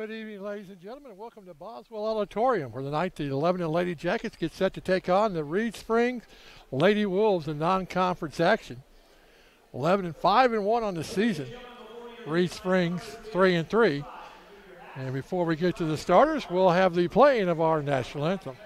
Good evening, ladies and gentlemen. Welcome to Boswell Auditorium, where tonight the Lebanon Lady Jackets get set to take on the Reed Springs Lady Wolves in non-conference action. Lebanon 5-1 on the season. Reed Springs 3-3. And before we get to the starters, we'll have the playing of our national anthem.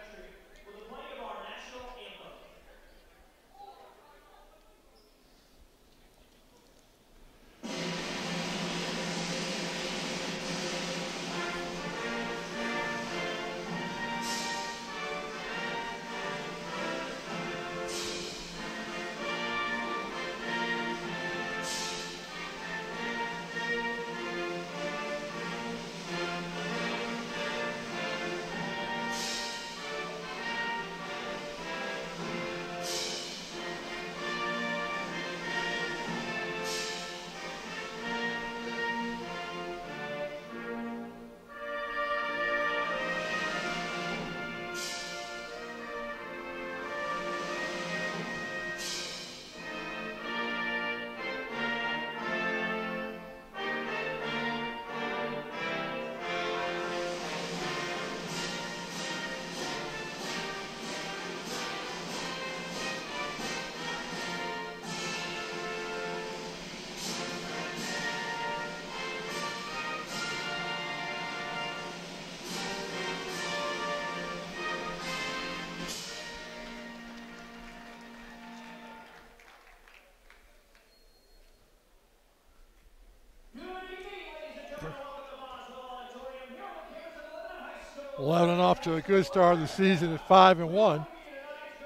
Lebanon off to a good start of the season at 5-1,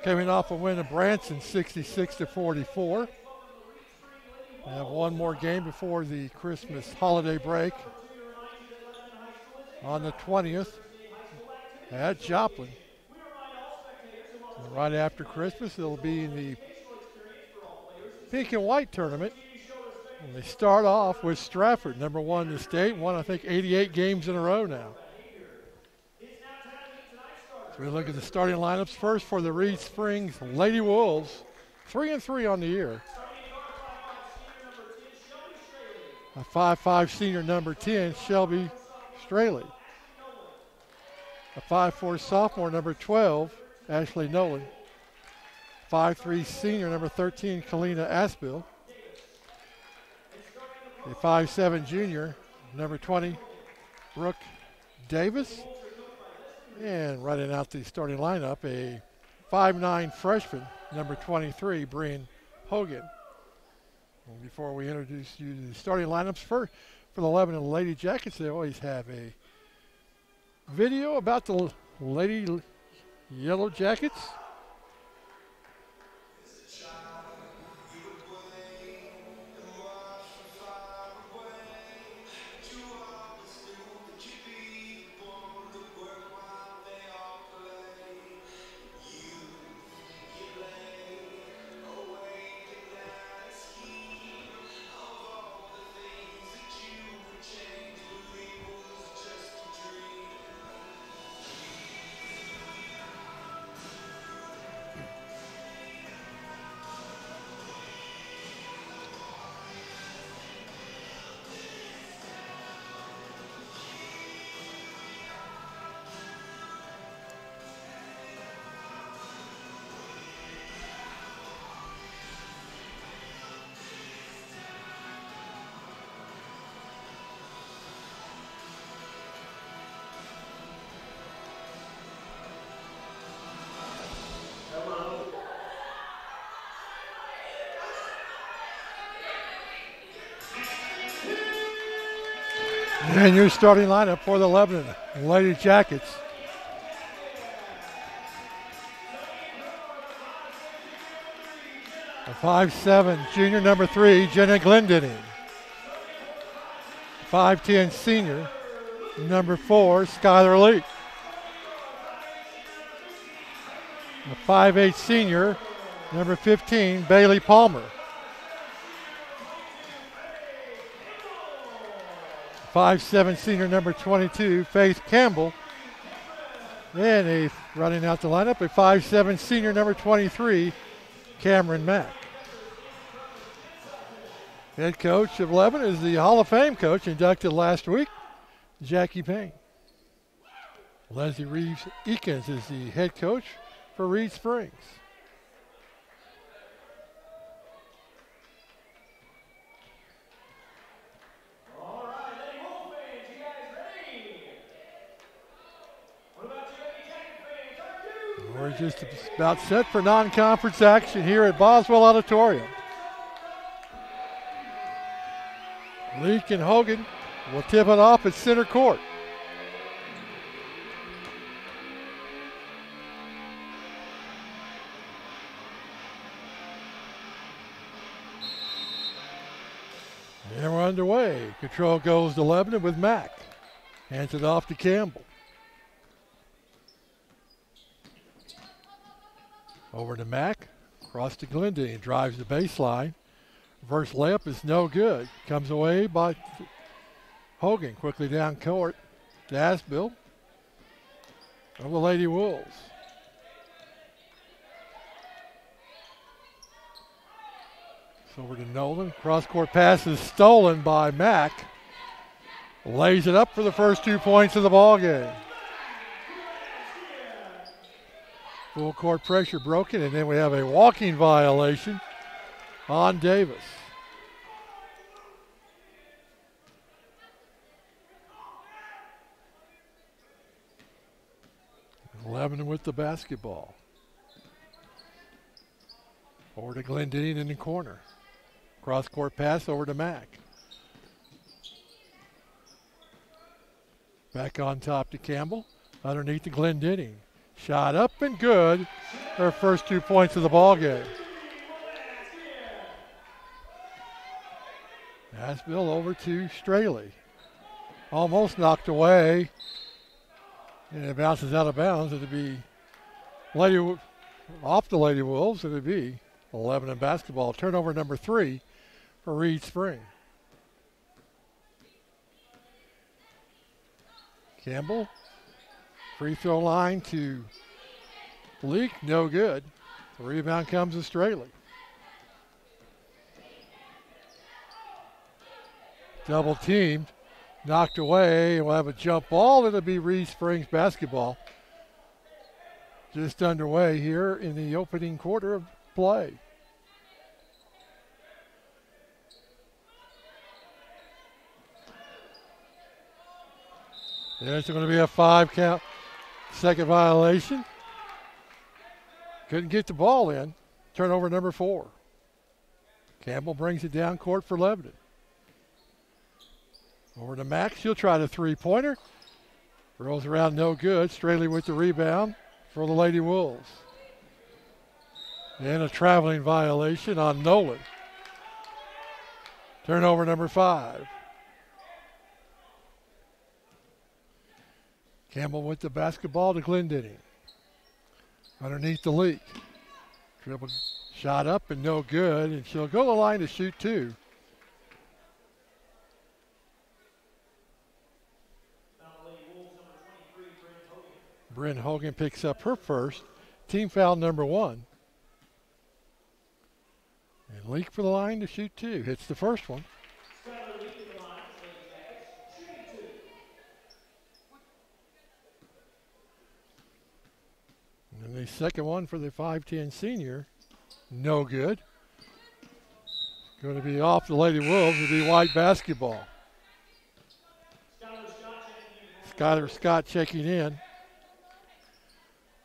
coming off a win of Branson 66-44. We have one more game before the Christmas holiday break on the 20th at Joplin. And right after Christmas, it'll be in the pink and white tournament. And they start off with Stratford, number one in the state, won I think 88 games in a row now. We look at the starting lineups first for the Reed Springs Lady Wolves, 3-3 on the year. A 5'5" senior number 10, Shelby Straley. A 5'4" sophomore number 12, Ashley Nolan. 5'3" senior number 13, Kalina Aspill. A 5'7" junior number 20, Brooke Davis. And running out the starting lineup, a 5'9" freshman, number 23, Brian Hogan. And before we introduce you to the starting lineups for the Lebanon Lady Jackets, they always have a video about the Lady Yellow Jackets. And your starting lineup for the Lebanon Lady Jackets. A 5'7" junior number 3, Jenna Glendenning. 5'10" senior number 4, Skylar Leak. A 5'8" senior number 15, Bailey Palmer. 5'7" senior number 22, Faith Campbell. And running out the lineup, a 5'7" senior number 23, Cameron Mack. Head coach of Lebanon is the Hall of Fame coach inducted last week, Jackie Payne. Leslie Reeves Eakins is the head coach for Reed Springs. All right, Lady Wolf fans, you guys ready? What about you, Lady Jacket fans? Are you We're just about set for non-conference action here at Boswell Auditorium. Leak and Hogan will tip it off at center court. And we're underway. Control goes to Lebanon with Mack. Hands it off to Campbell. Over to Mack. Across to Glendale. Drives the baseline. Reverse layup is no good. Comes away by Hogan. Quickly down court to Asbill of the Lady Wolves. Over to Nolan. Cross-court pass is stolen by Mack. Lays it up for the first 2 points of the ball game. Full court pressure broken, and then we have a walking violation on Davis. Lebanon with the basketball. Over to Glendinning in the corner. Cross-court pass over to Mack. Back on top to Campbell. Underneath to Glendinning. Shot up and good. Her first 2 points of the ball game. Asbill over to Straley. Almost knocked away. And it bounces out of bounds. It'd be off the Lady Wolves. It'd be Lebanon basketball. Turnover number 3 for Reed Spring. Campbell, free throw line to Leak, no good. The rebound comes to Straley. Double teamed, knocked away. We'll have a jump ball. It'll be Reed Springs basketball. Just underway here in the opening quarter of play. There's going to be a 5 count, second violation. Couldn't get the ball in. Turnover number 4. Campbell brings it down court for Lebanon. Over to Max. She'll try the three-pointer. Rolls around, no good. Straley with the rebound for the Lady Wolves. And a traveling violation on Nolan. Turnover number 5. Campbell with the basketball to Glendinning. Underneath the Leak. Dribble shot up and no good, and she'll go to the line to shoot 2. Bryn Hogan picks up her first. Team foul number 1. And Leak for the line to shoot 2. Hits the first one. And the second one for the 5'10 senior, no good. Going to be off the Lady Wolves. It'll be white basketball. Skylar Scott checking in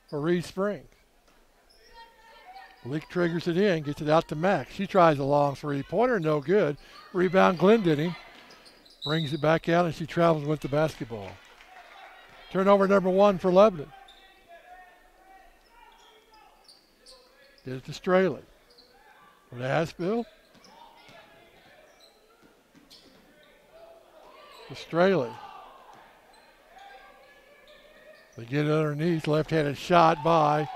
for Reed Springs. Leak triggers it in, gets it out to Max. She tries a long three-pointer, no good. Rebound Glendinning. Brings it back out, and she travels with the basketball. Turnover number 1 for Lebanon. Gives it to Straley. For the Asbill. To Straley. They get it underneath. Left-handed shot by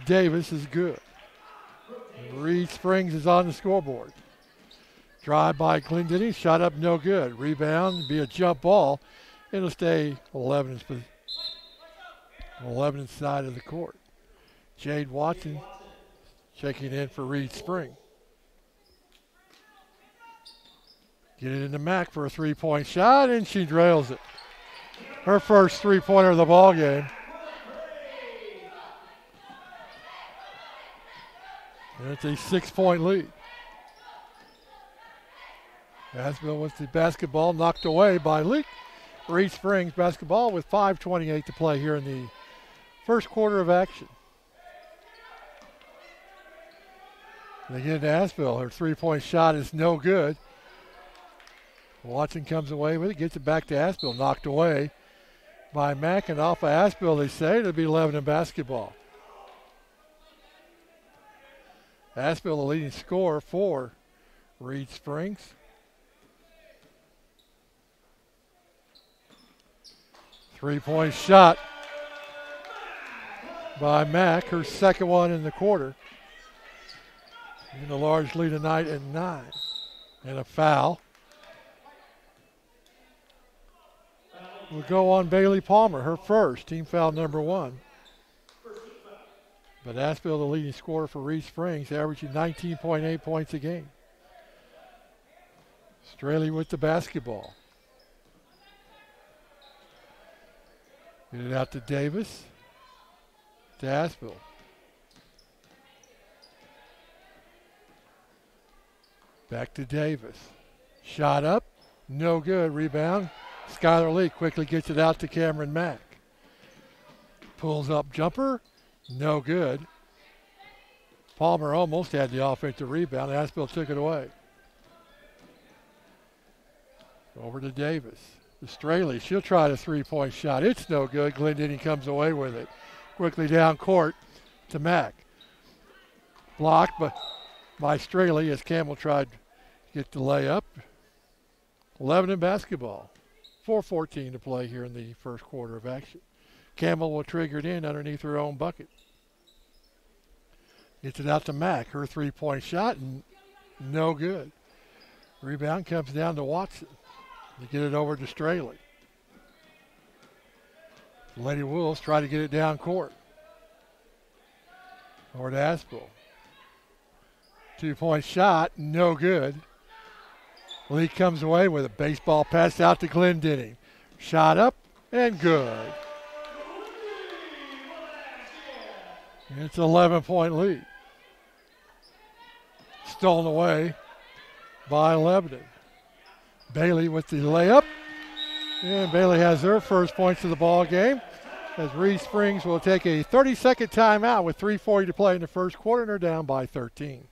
Davis is good. And Reed Springs is on the scoreboard. Drive by Glendinning. Shot up no good. Rebound. Be a jump ball. It'll stay Lebanon's side of the court. Jade Watson checking in for Reed Spring. Get it into Mack for a three-point shot, and she drills it. her first three-pointer of the ball game. And it's a 6-point lead. Asheville with the basketball knocked away by Leak. Reed Springs basketball with 5:28 to play here in the first quarter of action. They get into Asheville. Her three-point shot is no good. Watson comes away with it, gets it back to Asheville. Knocked away by Mack, and off of Asheville, they say. It'll be Lebanon basketball. Asheville, the leading scorer for Reed Springs. Three-point shot by Mack, her second one in the quarter. And a large lead tonight at 9. And a foul. Will go on Bailey Palmer, her first, team foul number 1. But Asheville, the leading scorer for Reed Springs, averaging 19.8 points a game. Straley with the basketball. Get it out to Davis. To Asheville. Back to Davis. Shot up. No good. Rebound. Skylar Lee quickly gets it out to Cameron Mack. Pulls up jumper. No good. Palmer almost had the offensive rebound. Asheville took it away. Over to Davis. To Straley. She'll try the three-point shot. It's no good. Glendinning comes away with it. Quickly down court to Mack. Blocked by Straley as Campbell tried to get the layup. Lebanon basketball. 4:14 to play here in the first quarter of action. Campbell will trigger it in underneath her own bucket. Gets it out to Mack. Her three-point shot, and no good. Rebound comes down to Watson. They get it over to Straley. Lady Wolves try to get it down court. Over to Asheville. Two-point shot, no good. Lee comes away with a baseball pass out to Glendinning. Shot up and good. And it's an 11-point lead. Stolen away by Lebanon. Bailey with the layup. And Bailey has her first points of the ball game as Reed Springs will take a 30-second timeout with 3:40 to play in the first quarter, and they're down by 13.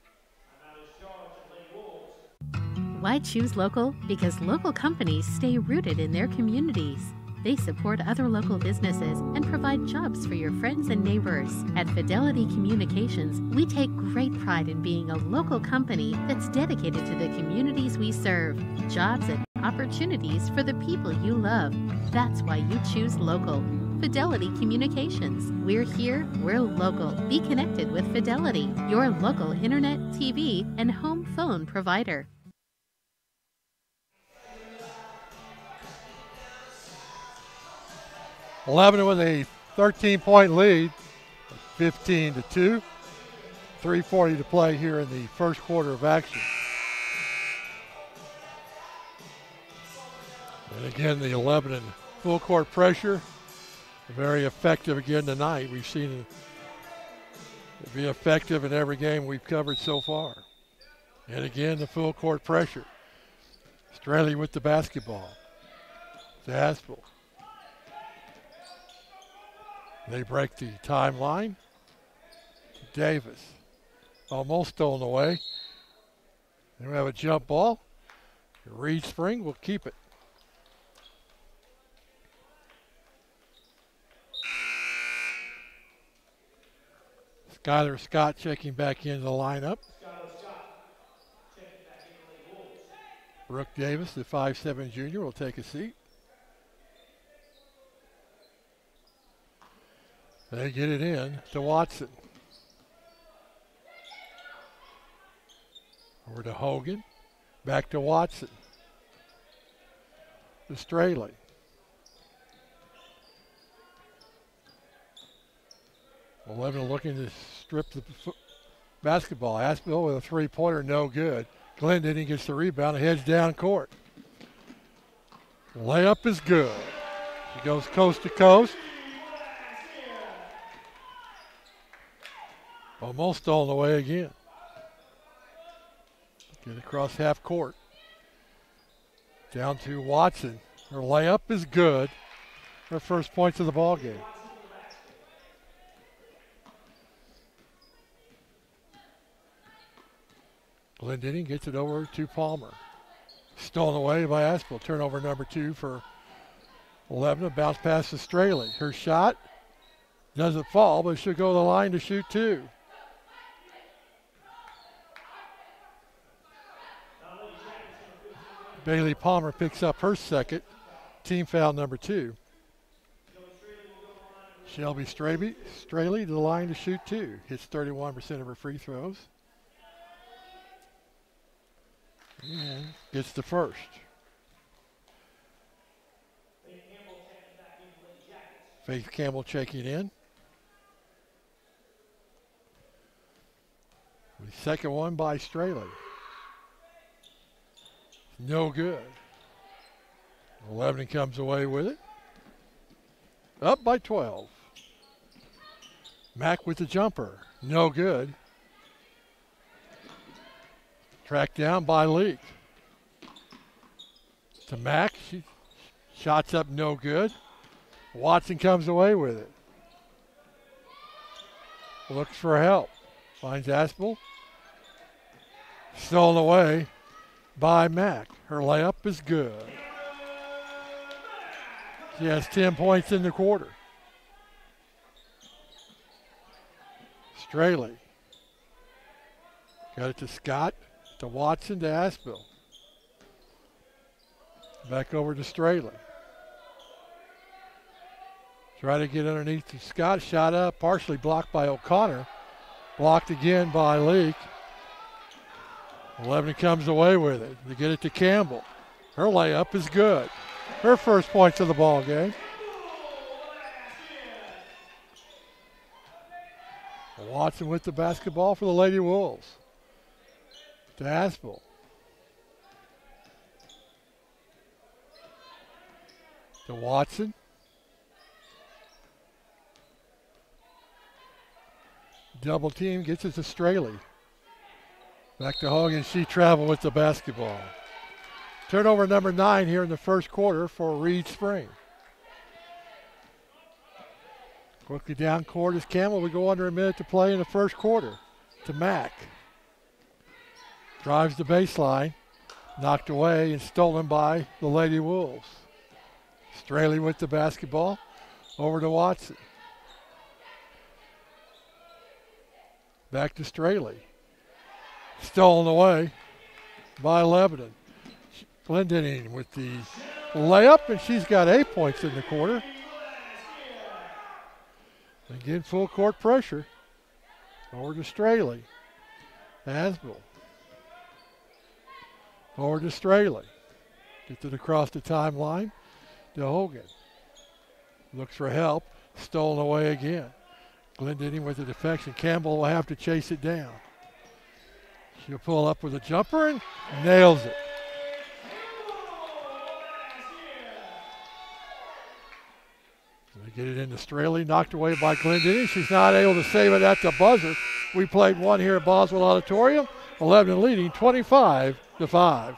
Why choose local? Because local companies stay rooted in their communities. They support other local businesses and provide jobs for your friends and neighbors. At Fidelity Communications, we take great pride in being a local company that's dedicated to the communities we serve. Jobs and opportunities for the people you love. That's why you choose local. Fidelity Communications. We're here, we're local. Be connected with Fidelity, your local internet, TV, and home phone provider. Lebanon with a 13-point lead, 15-2. 3:40 to play here in the first quarter of action. And again, the Lebanon full court pressure, very effective again tonight. We've seen it be effective in every game we've covered so far. And again, the full court pressure. Straley with the basketball. To Asheville. They break the timeline. Davis. Almost stolen away. Then we have a jump ball. Reed Spring will keep it. Skylar Scott checking back into the lineup. Brooke Davis, the 5'7" junior, will take a seat. They get it in to Watson. Over to Hogan. Back to Watson. To Straley. Lebanon looking to strip the basketball. Asheville with a three-pointer, no good. Glendinning gets the rebound and heads down court. Layup is good. He goes coast to coast. Almost stolen away again. Get across half court. Down to Watson. Her layup is good. Her first points of the ball game. Glendenning gets it over to Palmer. Stolen away by Aspel. Turnover number 2 for Lebanon. Bounce pass to Straley. Her shot doesn't fall, but she'll go to the line to shoot 2. Bailey Palmer picks up her second. Team foul number 2. Shelby Straley to the line to shoot 2. Hits 31% of her free throws. And gets the first. Faith Campbell checking in. The second one by Straley. No good. Lebanon comes away with it. Up by 12. Mack with the jumper. No good. Tracked down by Leak. To Mack. She shots up no good. Watson comes away with it. Looks for help. Finds Aspel. Stolen away by Mack. Her layup is good. She has 10 points in the quarter. Straley. Got it to Scott, to Watson, to Aspel. Back over to Straley. Try to get underneath to Scott. Shot up, partially blocked by O'Connor. Blocked again by Leak. Lebanon comes away with it. They get it to Campbell. Her layup is good. Her first points of the ball game. Watson with the basketball for the Lady Wolves. To Aspel. To Watson. Double team gets it to Straley. Back to Hogan. She traveled with the basketball. Turnover number 9 here in the first quarter for Reed Spring. Quickly down court is Campbell. We go under a minute to play in the first quarter. To Mack. Drives the baseline. Knocked away and stolen by the Lady Wolves. Straley with the basketball. Over to Watson. Back to Straley. Stolen away by Lebanon. Glendenning with the layup, and she's got 8 points in the quarter. Again, full court pressure. Over to Straley. Aspel. Over to Straley. Gets it across the timeline to Hogan. Looks for help. Stolen away again. Glendenning with the deflection. Campbell will have to chase it down. She'll pull up with a jumper and nails it. They get it into Straley, knocked away by Glendenning. She's not able to save it at the buzzer. We played one here at Boswell Auditorium. 11 leading 25-5.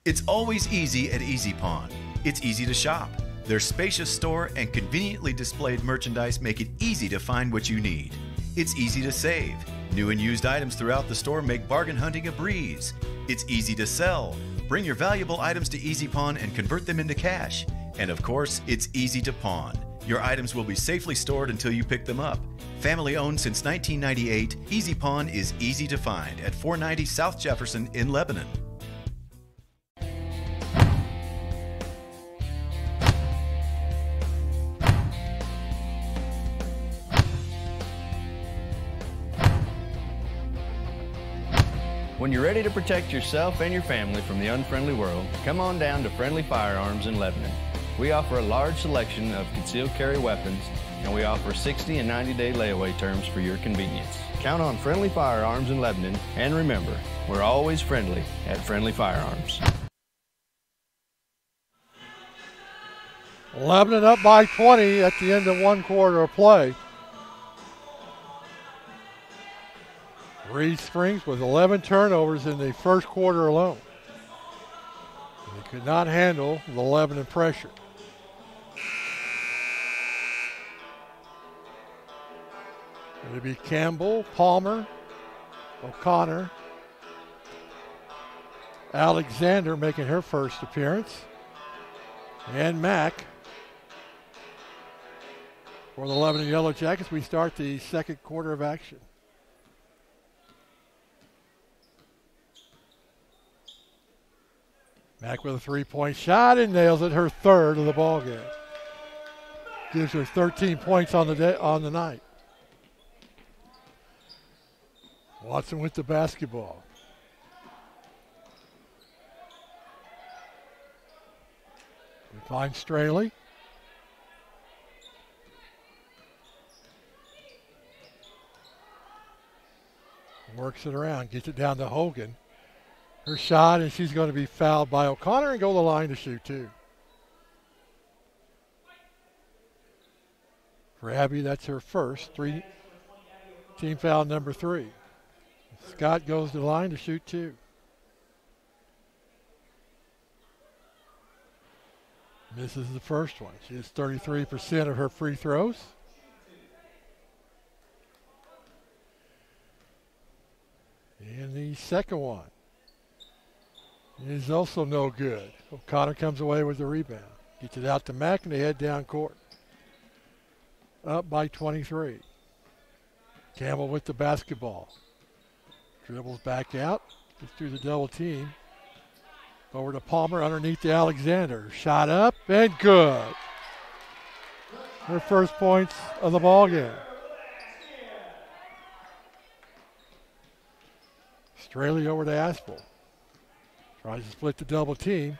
It's always easy at Easy Pawn. It's easy to shop. Their spacious store and conveniently displayed merchandise make it easy to find what you need. It's easy to save. New and used items throughout the store make bargain hunting a breeze. It's easy to sell. Bring your valuable items to Easy Pawn and convert them into cash. And of course, it's easy to pawn. Your items will be safely stored until you pick them up. Family owned since 1998, Easy Pawn is easy to find at 490 South Jefferson in Lebanon. When you're ready to protect yourself and your family from the unfriendly world, come on down to Friendly Firearms in Lebanon. We offer a large selection of concealed carry weapons, and we offer 60 and 90-day layaway terms for your convenience. Count on Friendly Firearms in Lebanon, and remember, we're always friendly at Friendly Firearms. Lebanon up by 20 at the end of one quarter of play. Reed Springs with 11 turnovers in the first quarter alone. They could not handle the Lebanon pressure. It'll be Campbell, Palmer, O'Connor, Alexander making her first appearance, and Mack. For the Lebanon Yellow Jackets, we start the second quarter of action. Mack with a three-point shot and nails it, her third of the ball game. Gives her 13 points on the night. Watson with the basketball. We find Straley. Works it around, gets it down to Hogan. Her shot, and she's going to be fouled by O'Connor and go to the line to shoot two. For Abby, that's her first. Team foul number 3. Scott goes to the line to shoot two. Misses the first one. She has 33% of her free throws. And the second one is also no good. O'Connor comes away with the rebound. Gets it out to Mack, and they head down court. Up by 23. Campbell with the basketball. Dribbles back out. Gets through the double team. Over to Palmer underneath to Alexander. Shot up and good. Her first points of the ball game. Straley over to Aspel. Tries to split the double team.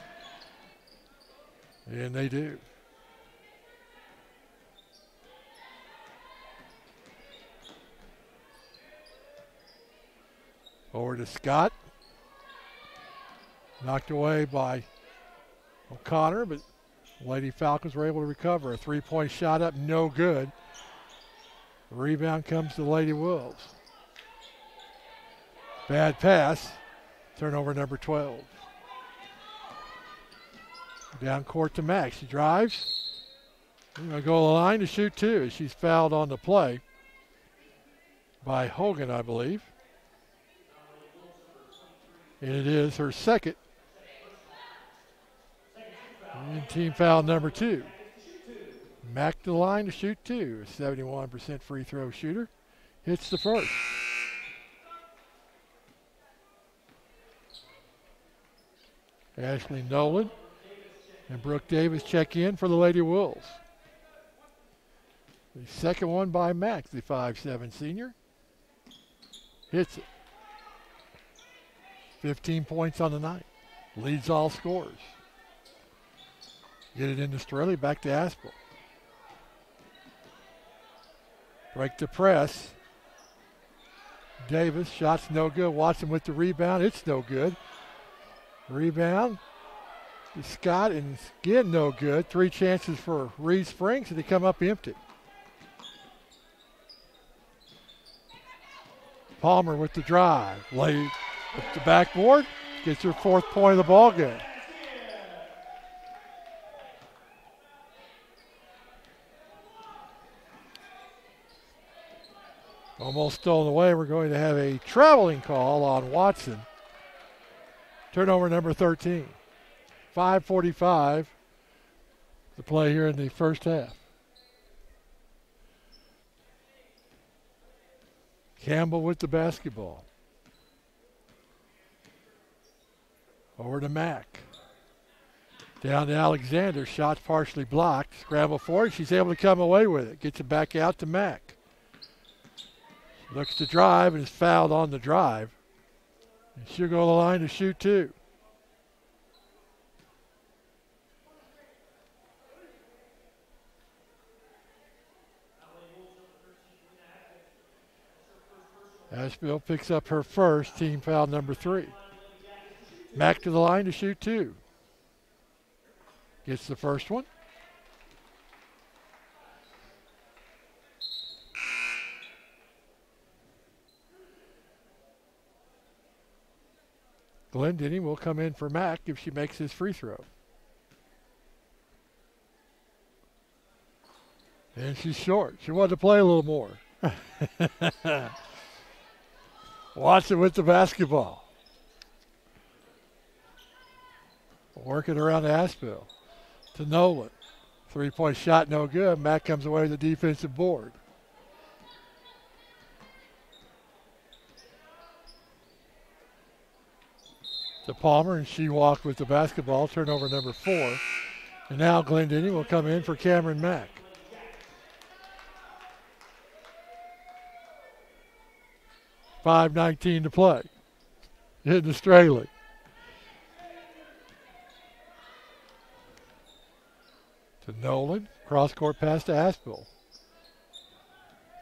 And they do. Over to Scott. Knocked away by O'Connor, but Lady Falcons were able to recover. A three-point shot up, no good. The rebound comes to Lady Wolves. Bad pass. Turnover number 12. Down court to Mack. She drives. She's going to go to the line to shoot two. She's fouled on the play by Hogan, I believe. And it is her second. And team foul number 2. Mack to the line to shoot two. A 71% free throw shooter. Hits the first. Ashley Nolan and Brooke Davis check in for the Lady Wolves. The second one by Mack, the 5'7" senior. Hits it. 15 points on the night. Leads all scorers. Get it into Straley, back to Aspel. Break the press. Davis, shot's no good. Watson with the rebound. It's no good. Rebound to Scott, and again no good. 3 chances for Reed Springs, and they come up empty. Palmer with the drive. Laid up the backboard. Gets her 4th point of the ball game. Almost stolen away. We're going to have a traveling call on Watson. Turnover number 13. 5:45 to play here in the first half. Campbell with the basketball. Over to Mack. Down to Alexander. Shot partially blocked. Scramble for it. She's able to come away with it. Gets it back out to Mack. Looks to drive and is fouled on the drive. And she'll go to the line to shoot two. Asheville picks up her first, team foul number 3. Mack to the line to shoot two. Gets the first one. Glendinning will come in for Mack if she makes his free throw. And she's short. She wanted to play a little more. Watson with the basketball. Working around Aspel to Nolan. 3-point shot, no good. Mack comes away with the defensive board. To Palmer, and she walked with the basketball. Turnover number 4. And now Glendinning will come in for Cameron Mack. .5:19 to play. Hitting Straley. To Nolan. Cross-court pass to Aspel.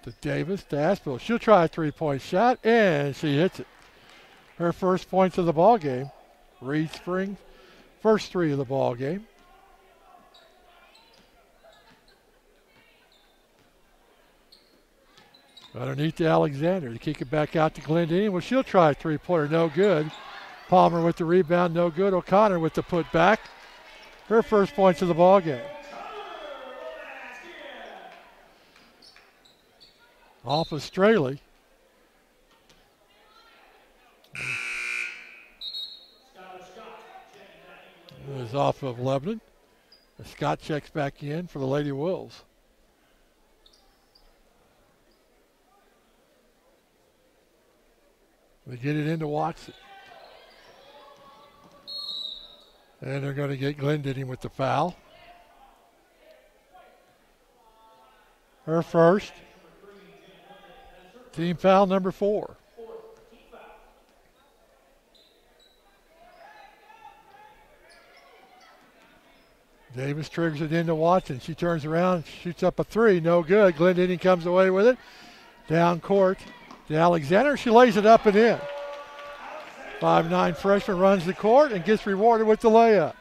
To Davis, to Aspel. She'll try a 3-point shot, and she hits it. Her first points of the ball game. Reed Springs, first 3 of the ball game. Underneath to Alexander to kick it back out to Glendinning. Well, she'll try a 3-pointer, no good. Palmer with the rebound, no good. O'Connor with the putback. Her first points of the ball game. Off of Straley. It was off of Lebanon. Scott checks back in for the Lady Wolves. They get it into Watson. And they're going to get Glendinning with the foul. Her first. Team foul number 4. Davis triggers it into Watson. She turns around, shoots up a 3, no good. Glendinning comes away with it. Down court to Alexander. She lays it up and in. 5'9" freshman runs the court and gets rewarded with the layup.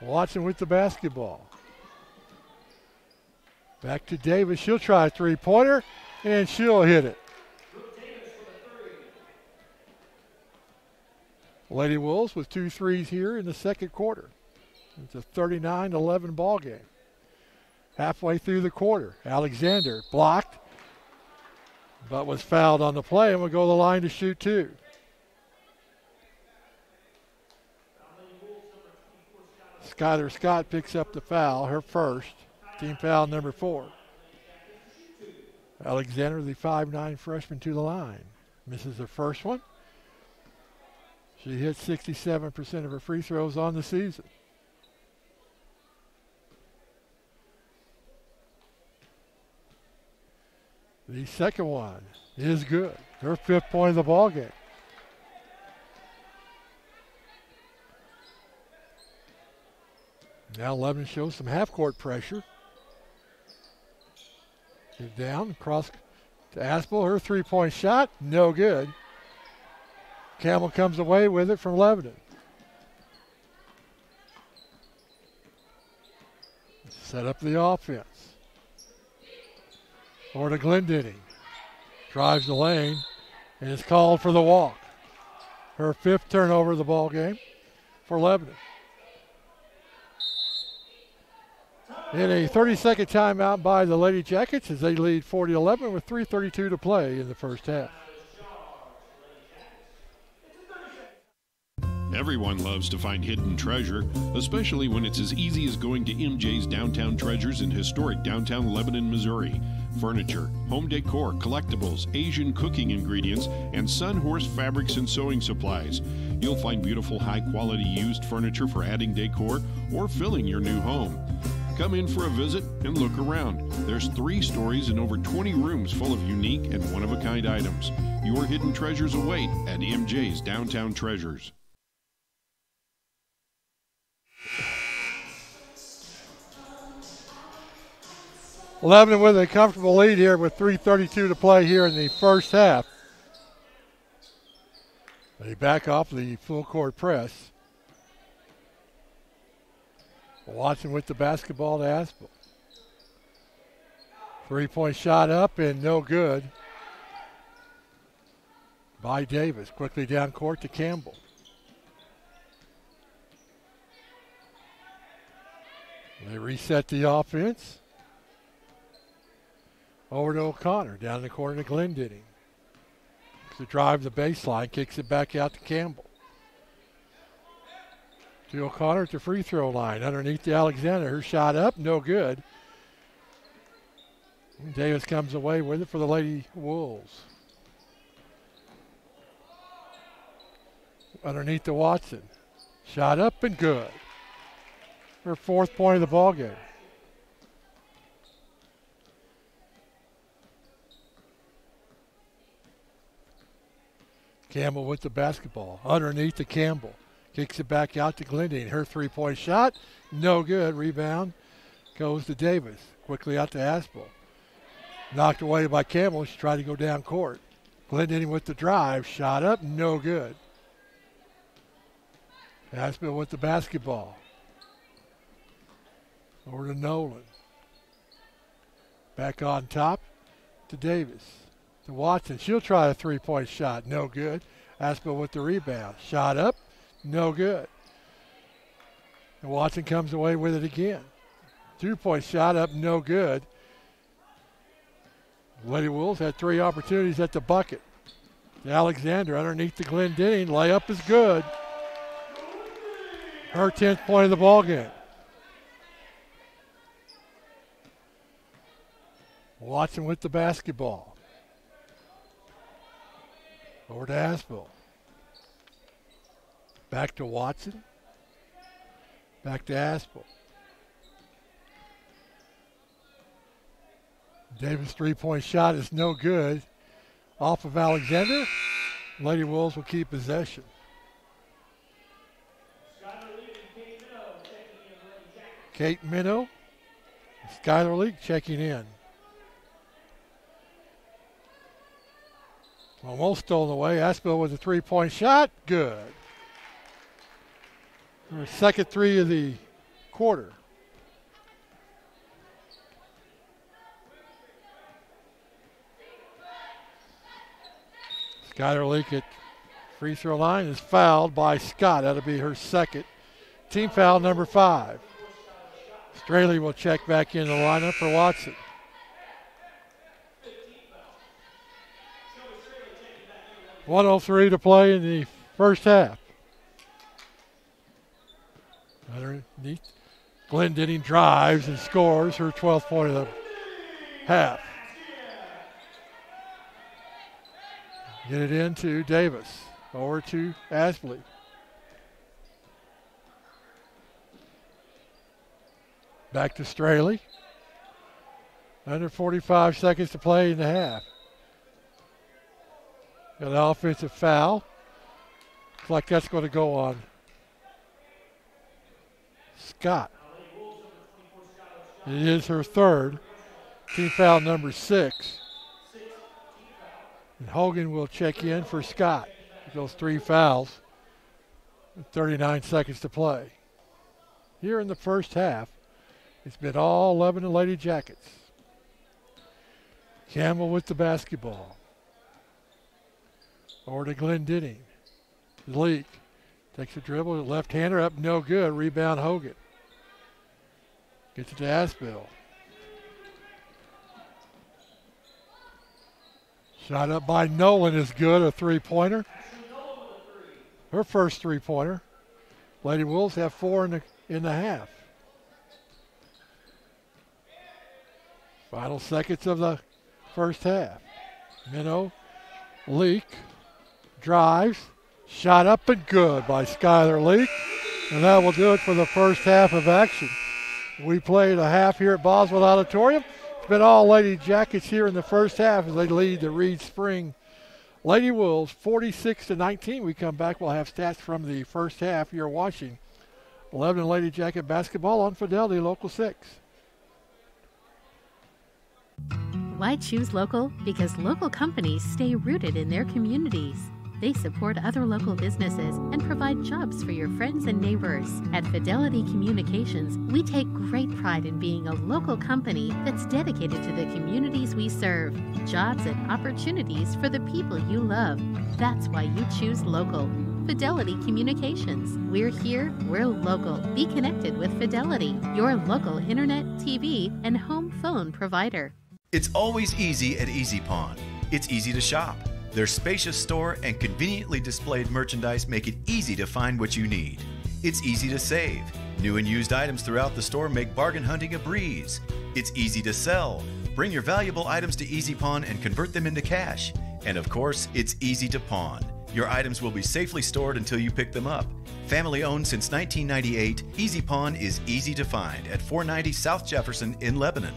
Watson with the basketball. Back to Davis. She'll try a 3-pointer, and she'll hit it. Lady Wolves with 2 threes here in the second quarter. It's a 39-11 ball game. Halfway through the quarter, Alexander blocked, but was fouled on the play and will go to the line to shoot 2. Skylar Scott picks up the foul, her first. Team foul number 4. Alexander, the 5'9" freshman, to the line. Misses the first one. She hit 67% of her free throws on the season. The second one is good. Her 5th point of the ball game. Now Lebanon shows some half-court pressure. Get down, cross to Aspel. Her 3-point shot, no good. Camel comes away with it from Lebanon. Set up the offense. Over to Glendinning. Drives the lane and is called for the walk. Her 5th turnover of the ball game for Lebanon. In a 30-second timeout by the Lady Jackets as they lead 40-11 with 3:32 to play in the first half. Everyone loves to find hidden treasure, especially when it's as easy as going to MJ's Downtown Treasures in historic downtown Lebanon, Missouri. Furniture, home decor, collectibles, Asian cooking ingredients, and Sun Horse fabrics and sewing supplies. You'll find beautiful high-quality used furniture for adding decor or filling your new home. Come in for a visit and look around. There's 3 stories and over 20 rooms full of unique and one-of-a-kind items. Your hidden treasures await at MJ's Downtown Treasures. Lebanon with a comfortable lead here with 3:32 to play here in the first half. They back off the full court press. Watson with the basketball to Aspel. 3-point shot up and no good. by Davis. Quickly down court to Campbell. They reset the offense. Over to O'Connor. Down the corner to Glendenning. To drive the baseline. Kicks it back out to Campbell. To O'Connor at the free throw line. Underneath to Alexander. Her shot up. No good. Davis comes away with it for the Lady Wolves. Underneath to Watson. Shot up and good. Her 4th point of the ball game. Campbell with the basketball. Underneath to Campbell. Kicks it back out to Glendenning. Her 3-point shot. No good. Rebound goes to Davis. Quickly out to Aspel. Knocked away by Campbell. She tried to go down court. Glendenning with the drive. Shot up. No good. Aspel with the basketball. Over to Nolan. Back on top to Davis. To Watson. She'll try a 3-point shot. No good. Aspel with the rebound. Shot up. No good. And Watson comes away with it again. 2-point shot up. No good. Lady Wolves had 3 opportunities at the bucket. Alexander underneath the Glendenning. Layup is good. Her 10th point of the ball game. Watson with the basketball. Over to Aspel. Back to Watson. Back to Aspel. Davis' 3-point shot is no good. Off of Alexander. Lady Wolves will keep possession. Kate Minnow. Skylar Leak checking in. Almost stolen away. Aspel with a 3-point shot. Good. Her second 3 of the quarter. Skylar Leak at free throw line is fouled by Scott. That'll be her second. Team foul number 5. Straley will check back in the lineup for Watson. .103 to play in the first half. Underneath. Glendenning drives and scores her 12th point of the half. Get it into Davis. Over to Aspley. Back to Straley. Under 45 seconds to play in the half. Got an offensive foul. Looks like that's going to go on Scott. It is her third. Team foul number 6. And Hogan will check in for Scott. Those 3 fouls. 39 seconds to play. Here in the first half, it's been all Lebanon Lady Jackets. Campbell with the basketball. Over to Glendenning. Leak. Takes a dribble. Left-hander up. No good. Rebound Hogan. Gets it to Aspel. Shot up by Nolan is good. A 3-pointer. Her first 3-pointer. Lady Wolves have 4 in the half. Final seconds of the first half. Minnow. Leak. Drives. Shot up and good by Skylar Leak. And that will do it for the first half of action. We played a half here at Boswell Auditorium. It's been all Lady Jackets here in the first half as they lead the Reed Spring Lady Wolves 46-19. We come back. We'll have stats from the first half. You're watching Lebanon Lady Jacket basketball on Fidelity Local 6. Why choose local? Because local companies stay rooted in their communities. They support other local businesses and provide jobs for your friends and neighbors. At Fidelity Communications, we take great pride in being a local company that's dedicated to the communities we serve. Jobs and opportunities for the people you love. That's why you choose local. Fidelity Communications. We're here, we're local. Be connected with Fidelity, your local internet, TV, and home phone provider. It's always easy at Easy Pawn. It's easy to shop. Their spacious store and conveniently displayed merchandise make it easy to find what you need. It's easy to save. New and used items throughout the store make bargain hunting a breeze. It's easy to sell. Bring your valuable items to Easy Pawn and convert them into cash. And of course, it's easy to pawn. Your items will be safely stored until you pick them up. Family owned since 1998, Easy Pawn is easy to find at 490 South Jefferson in Lebanon.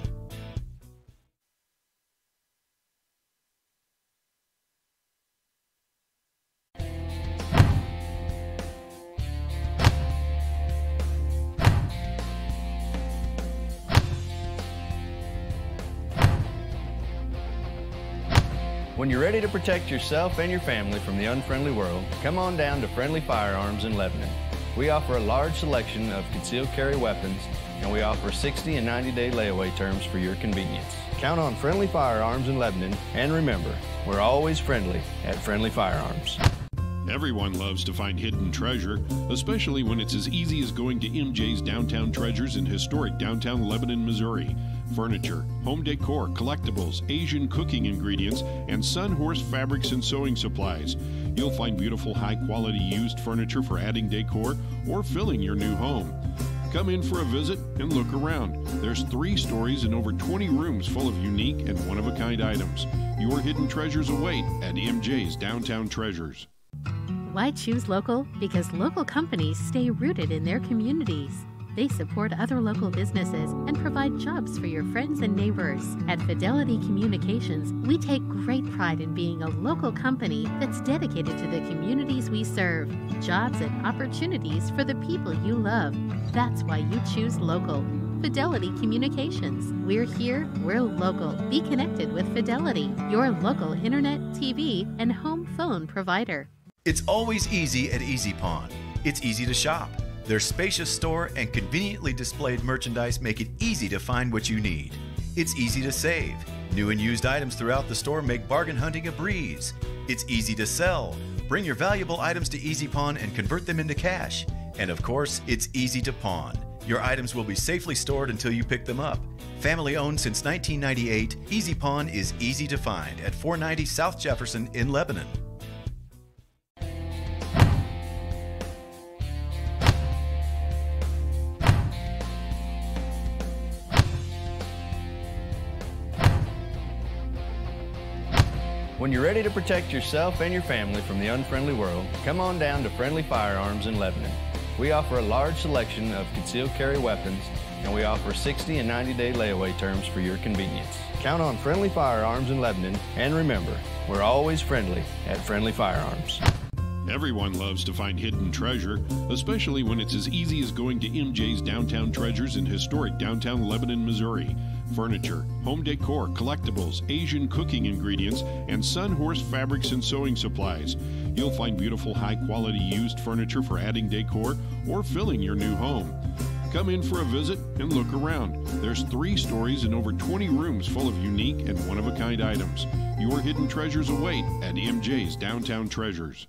When you're ready to protect yourself and your family from the unfriendly world, come on down to Friendly Firearms in Lebanon. We offer a large selection of concealed carry weapons, and we offer 60 and 90-day layaway terms for your convenience. Count on Friendly Firearms in Lebanon, and remember, we're always friendly at Friendly Firearms. Everyone loves to find hidden treasure, especially when it's as easy as going to MJ's Downtown Treasures in historic downtown Lebanon, Missouri. Furniture, home decor, collectibles, Asian cooking ingredients, and Sun Horse fabrics and sewing supplies. You'll find beautiful, high-quality used furniture for adding decor or filling your new home. Come in for a visit and look around. There's 3 stories and over 20 rooms full of unique and one-of-a-kind items. Your hidden treasures await at MJ's Downtown Treasures. Why choose local? Because local companies stay rooted in their communities. They support other local businesses and provide jobs for your friends and neighbors. At Fidelity Communications, we take great pride in being a local company that's dedicated to the communities we serve. Jobs and opportunities for the people you love. That's why you choose local. Fidelity Communications. We're here, we're local. Be connected with Fidelity, your local internet, TV, and home phone provider. It's always easy at Easy Pawn. It's easy to shop. Their spacious store and conveniently displayed merchandise make it easy to find what you need. It's easy to save. New and used items throughout the store make bargain hunting a breeze. It's easy to sell. Bring your valuable items to Easy Pawn and convert them into cash. And of course, it's easy to pawn. Your items will be safely stored until you pick them up. Family owned since 1998, Easy Pawn is easy to find at 490 South Jefferson in Lebanon. When you're ready to protect yourself and your family from the unfriendly world, come on down to Friendly Firearms in Lebanon. We offer a large selection of concealed carry weapons, and we offer 60 and 90-day layaway terms for your convenience. Count on Friendly Firearms in Lebanon, and remember, we're always friendly at Friendly Firearms. Everyone loves to find hidden treasure, especially when it's as easy as going to MJ's Downtown Treasures in historic downtown Lebanon, Missouri. Furniture, home decor, collectibles, Asian cooking ingredients, and Sun Horse fabrics and sewing supplies. You'll find beautiful, high-quality used furniture for adding decor or filling your new home. Come in for a visit and look around. There's 3 stories and over 20 rooms full of unique and one-of-a-kind items. Your hidden treasures await at MJ's Downtown Treasures.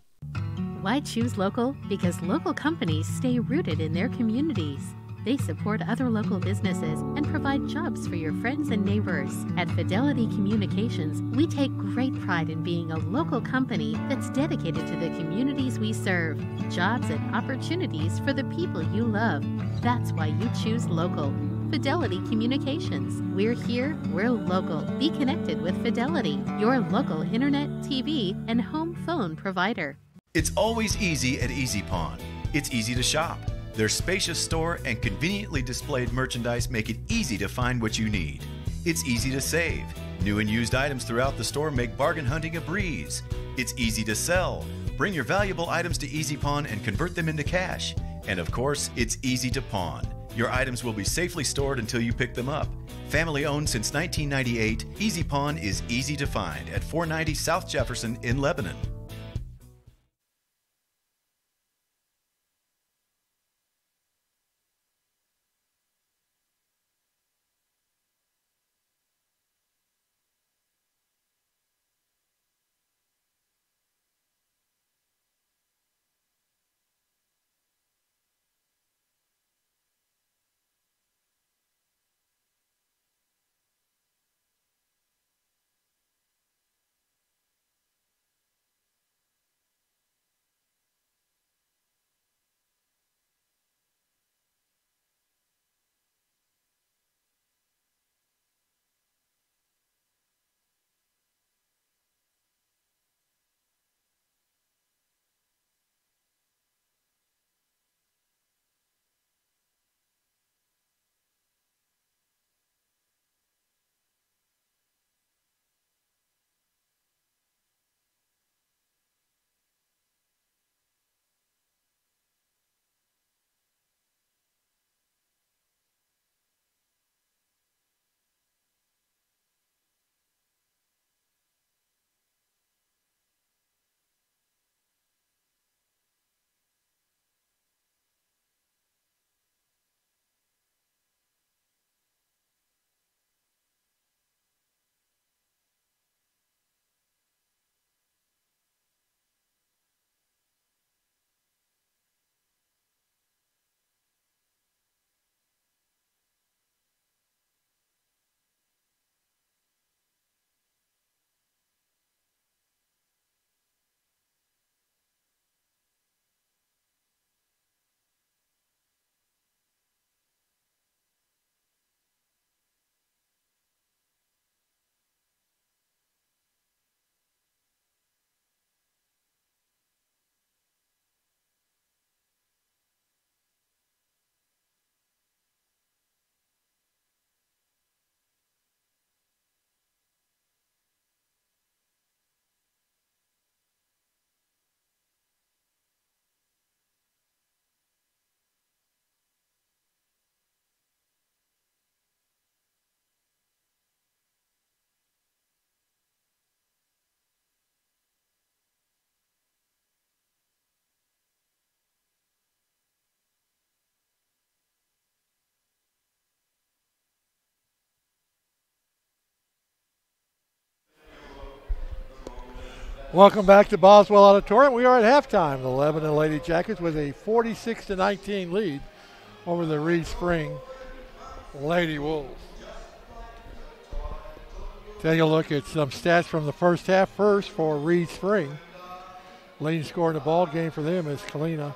Why choose local? Because local companies stay rooted in their communities. They support other local businesses and provide jobs for your friends and neighbors. At Fidelity Communications, we take great pride in being a local company that's dedicated to the communities we serve. Jobs and opportunities for the people you love. That's why you choose local. Fidelity Communications. We're here, we're local. Be connected with Fidelity, your local internet, TV, and home phone provider. It's always easy at Easy Pawn. It's easy to shop. Their spacious store and conveniently displayed merchandise make it easy to find what you need. It's easy to save. New and used items throughout the store make bargain hunting a breeze. It's easy to sell. Bring your valuable items to Easy Pawn and convert them into cash. And of course, it's easy to pawn. Your items will be safely stored until you pick them up. Family owned since 1998, Easy Pawn is easy to find at 490 South Jefferson in Lebanon. Welcome back to Boswell Auditorium. We are at halftime. The Lebanon Lady Jackets with a 46-19 lead over the Reed Spring Lady Wolves. Take a look at some stats from the first half. First for Reed Spring. Leading scorer in the ball game for them is Kalina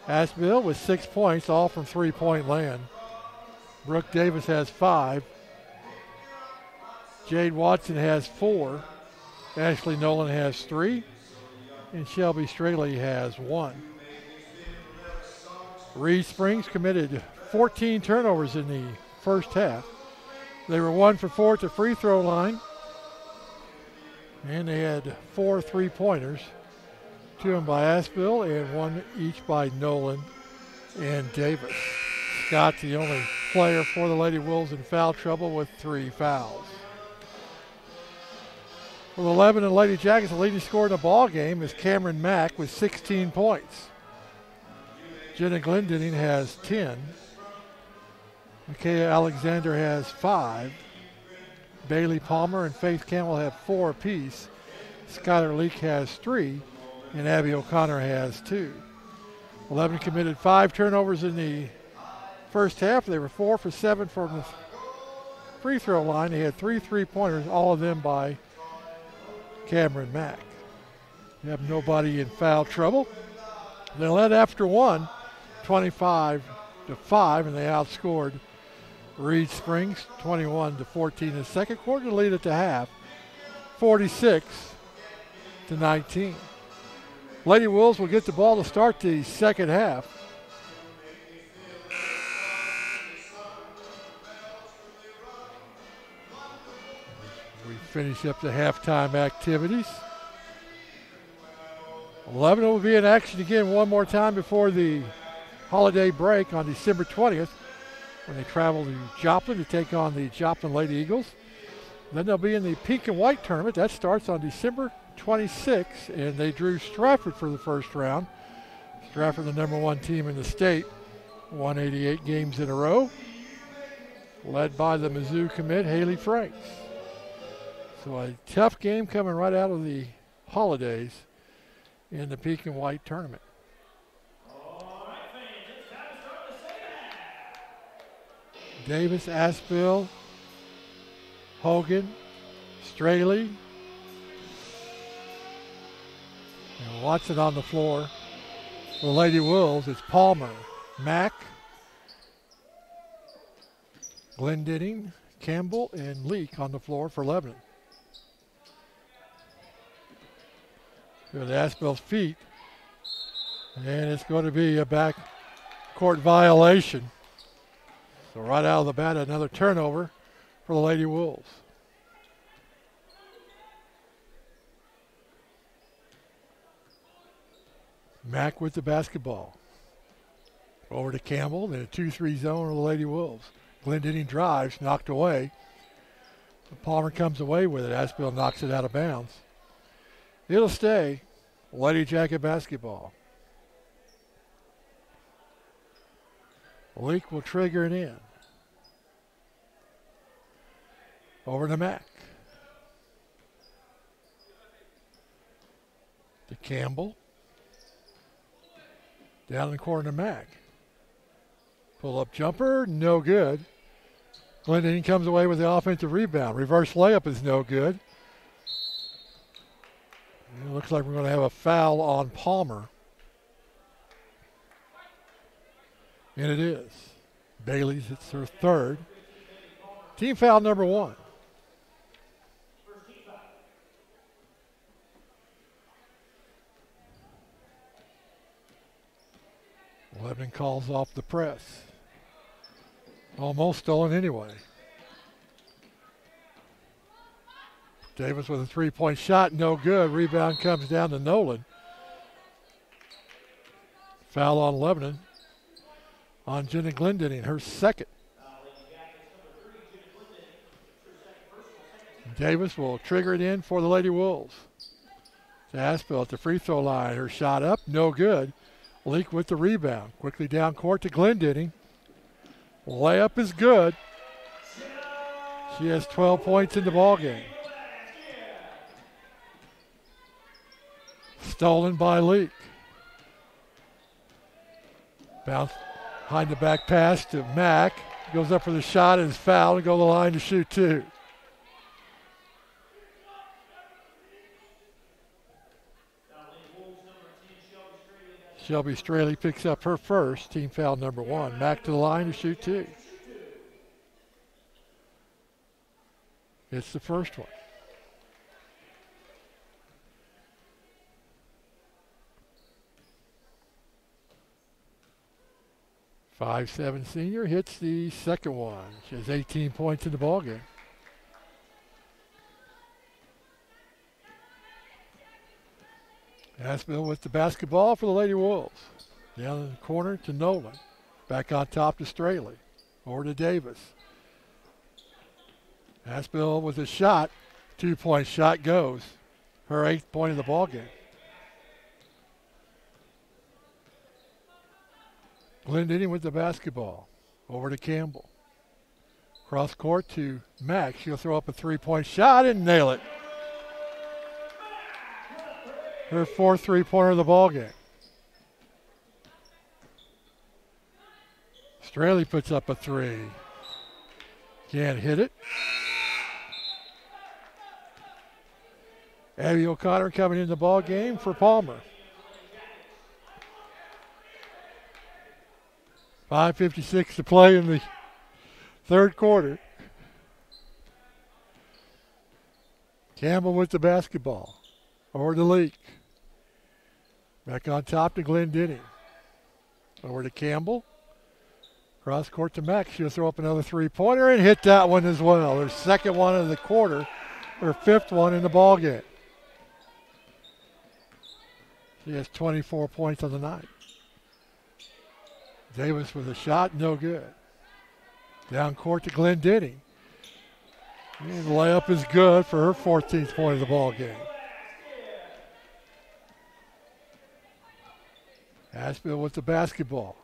Asheville with 6 points, all from three-point land. Brooke Davis has 5. Jade Watson has 4. Ashley Nolan has 3. And Shelby Straley has 1. Reed Springs committed 14 turnovers in the first half. They were 1 for 4 at the free throw line. And they had 4 3-pointers. 2 of them by Asheville and 1 each by Nolan and Davis. Scott, the only player for the Lady Wolves, in foul trouble with 3 fouls. For the Lebanon Lady Jackets, the leading scorer in the ball game is Cameron Mack with 16 points. Jenna Glendinning has 10. Micaiah Alexander has 5. Bailey Palmer and Faith Campbell have 4 apiece. Skylar Leak has 3. And Abby O'Connor has 2. Lebanon committed 5 turnovers in the first half. They were 4 for 7 from the free throw line. They had 3 3-pointers, all of them by Cameron Mack. You have nobody in foul trouble. They led after 1, 25-5, and they outscored Reed Springs 21-14 in the second quarter to lead at the half, 46-19. Lady Wolves will get the ball to start the second half. We finish up the halftime activities. Lebanon will be in action again one more time before the holiday break on December 20th when they travel to Joplin to take on the Joplin Lady Eagles. Then they'll be in the pink and white tournament. That starts on December 26, and they drew Stratford for the first round. Stratford, the number 1 team in the state, won 88 games in a row, led by the Mizzou commit, Haley Franks. So a tough game coming right out of the holidays in the pink and white tournament. Davis, Aspel, Hogan, Straley, and Watson on the floor. For the Lady Wolves, it's Palmer, Mack, Glendinning, Campbell, and Leak on the floor for Lebanon. Good Aspel's feet. And it's going to be a backcourt violation. So right out of the bat, another turnover for the Lady Wolves. Mack with the basketball. Over to Campbell, then a 2-3 zone of the Lady Wolves. Glendinning drives, knocked away. Palmer comes away with it. Aspel knocks it out of bounds. It'll stay Lady Jacket basketball. Leak will trigger it in. Over to Mack. To Campbell. Down in the corner to Mack. Pull-up jumper, no good. Glendinning comes away with the offensive rebound. Reverse layup is no good. It looks like we're going to have a foul on Palmer. And it is. Bailey's, it's her third. Team foul number 1. Lebanon calls off the press. Almost stolen anyway. Davis with a 3-point shot, no good. Rebound comes down to Nolan. Foul on Lebanon on Jenna Glendinning, her second. Davis will trigger it in for the Lady Wolves. To Aspel at the free throw line. Her shot up, no good. Leak with the rebound. Quickly down court to Glendinning. Layup is good. She has 12 points in the ball game. Stolen by Leak. Bounce behind the back pass to Mack. Goes up for the shot and is fouled and go to the line to shoot two. Shelby Straley picks up her first, team foul number 1. Mack to the line to shoot two. It's the first one. .57 senior hits the second one. She has 18 points in the ballgame. Aspel with the basketball for the Lady Wolves. Down in the corner to Nolan. Back on top to Straley. Over to Davis. Aspel with a shot. 2-point shot goes. Her 8th point of the ballgame. Glendinning with the basketball. Over to Campbell. Cross court to Mack. She'll throw up a 3-point shot and nail it. Her 4th three-pointer of the ballgame. Straley puts up a 3. Can't hit it. Abby O'Connor coming in the ball game for Palmer. 5:56 to play in the third quarter. Campbell with the basketball. Over to Leak. Back on top to Glendinning. Over to Campbell. Cross court to Mack. She'll throw up another 3-pointer and hit that one as well. Her 2nd one of the quarter. Her 5th one in the ball game. She has 24 points on the night. Davis with a shot, no good. Down court to Glendinning. And the layup is good for her 14th point of the ball game. Aspel with the basketball.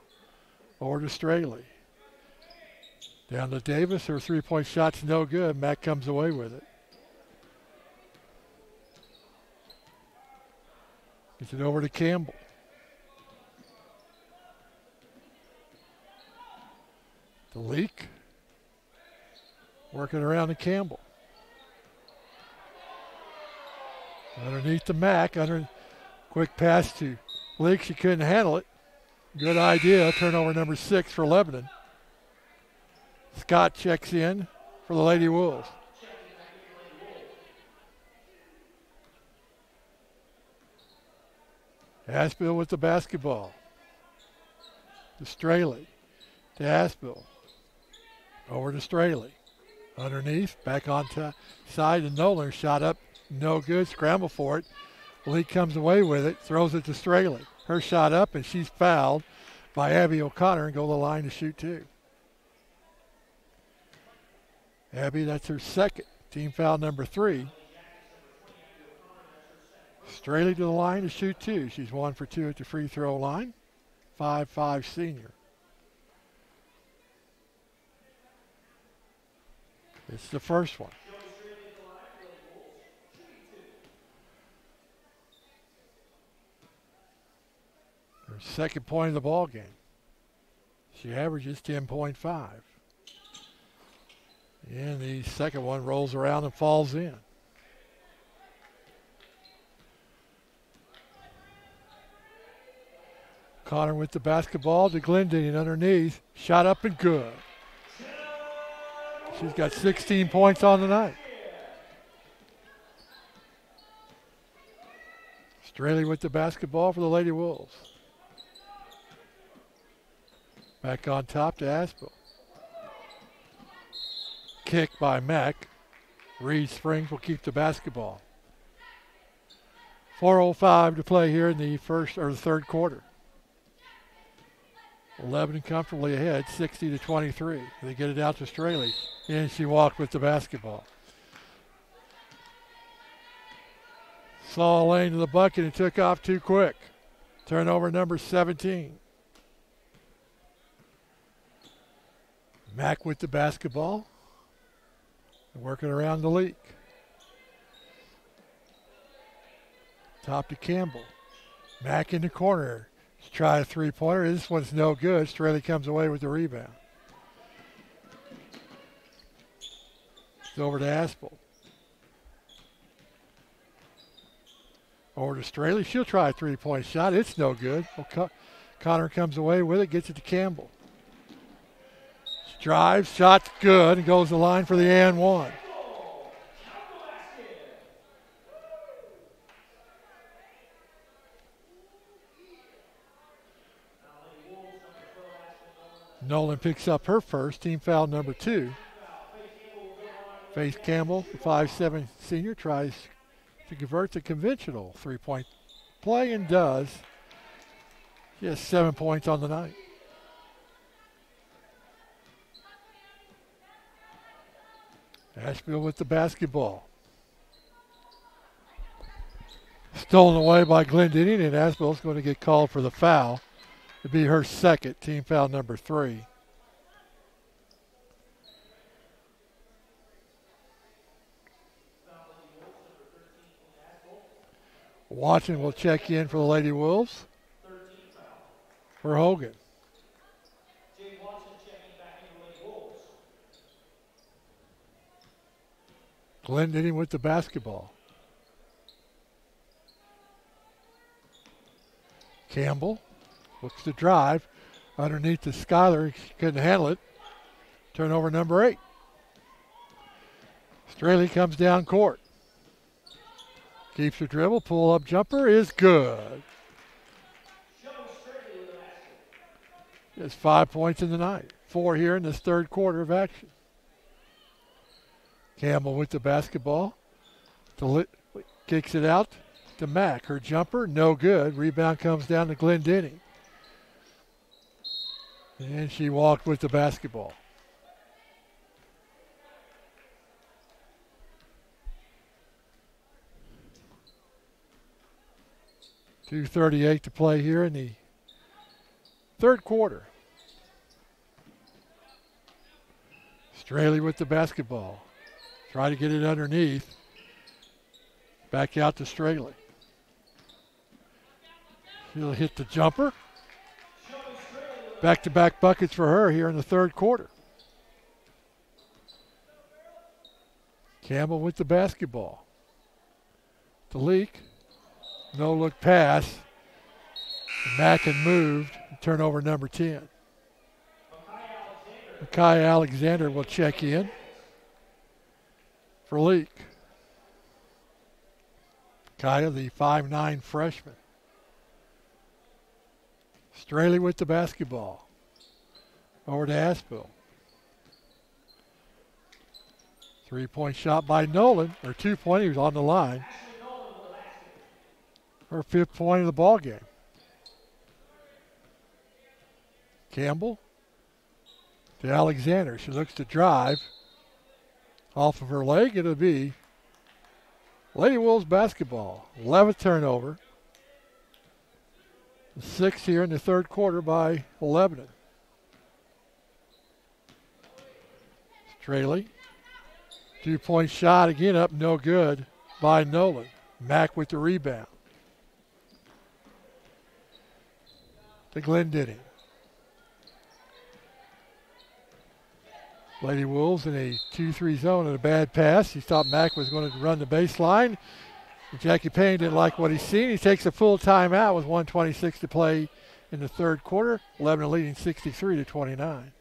Over to Straley. Down to Davis. Her 3-point shot's no good. Mack comes away with it. Gets it over to Campbell. The Leak. Working around to Campbell. Underneath to Mack. Quick pass to Leak. She couldn't handle it. Good idea. Turnover number 6 for Lebanon. Scott checks in for the Lady Wolves. Aspel with the basketball. To Straley. To Aspel. Over to Straley. Underneath. Back on side to Nolan. Shot up. No good. Scramble for it. Leak comes away with it. Throws it to Straley. Her shot up, and she's fouled by Abby O'Connor and go to the line to shoot two. Abby, that's her 2nd. Team foul number 3. Straley to the line to shoot two. She's 1 for 2 at the free throw line. 5'5" senior. It's the first one. Her 2nd point of the ball game. She averages 10.5. And the 2nd one rolls around and falls in. Connor with the basketball to Glendinning underneath. Shot up and good. She's got 16 points on the night. Straley with the basketball for the Lady Wolves. Back on top to Aspel. Kick by Mack. Reed Springs will keep the basketball. 4:05 to play here in the third quarter. Lebanon comfortably ahead, 60-23. They get it out to Straley, and she walked with the basketball. Saw a lane to the bucket and took off too quick. Turnover number 17. Mack with the basketball. Working around the Leak. Top to Campbell. Mack in the corner. Let's try a three-pointer. This one's no good. Straley comes away with the rebound. It's over to Aspel. Over to Straley. She'll try a three-point shot. It's no good. Well, Connor comes away with it, gets it to Campbell. Drives, shot's good, and goes the line for the and one. Nolan picks up her first, team foul number 2. Faith Campbell, the 5'7" senior, tries to convert the conventional three-point play and does. She has 7 points on the night. Asheville with the basketball. Stolen away by Glendinning, and Asheville's going to get called for the foul. It'll be her second, team foul number 3. Watson will check in for the Lady Wolves. For Hogan. Glendinning with the basketball. Campbell looks to drive underneath to Schuyler. She couldn't handle it. Turnover number 8. Straley comes down court. Keeps her dribble. Pull up jumper is good. It's 5 points in the night. 4 here in this third quarter of action. Campbell with the basketball. Kicks it out to Mack. Her jumper, no good. Rebound comes down to Glendinning. And she walked with the basketball. .238 to play here in the third quarter. Straley with the basketball. Try to get it underneath. Back out to Straley. She'll hit the jumper. Back-to-back buckets for her here in the third quarter. Campbell with the basketball. The leak. No-look pass. Mack had moved. Turnover number 10. Makai Alexander will check in for Leak. Kaya, the 5'9" freshman. Straley with the basketball. Over to Aspel. 3-point shot by Nolan, or 2-point, he was on the line. Her 5th point of the ball game. Campbell to Alexander. She looks to drive. Off of her leg, it'll be Lady Wolves basketball. 11th turnover. 6th here in the third quarter by Lebanon. Straley. 2-point shot again up, no good by Nolan. Mack with the rebound. To Glendinning. Lady Wolves in a 2-3 zone and a bad pass. He thought Mack was going to run the baseline. Jackie Payne didn't like what he's seen. He takes a full timeout with 1:26 to play in the third quarter. Lebanon leading 63-29.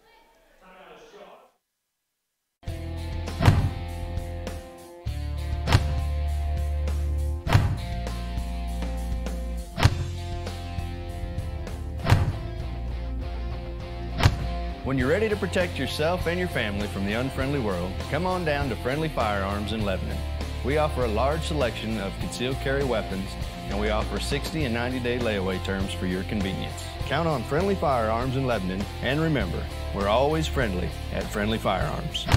When you're ready to protect yourself and your family from the unfriendly world, come on down to Friendly Firearms in Lebanon. We offer a large selection of concealed carry weapons, and we offer 60 and 90-day layaway terms for your convenience. Count on Friendly Firearms in Lebanon, and remember, we're always friendly at Friendly Firearms.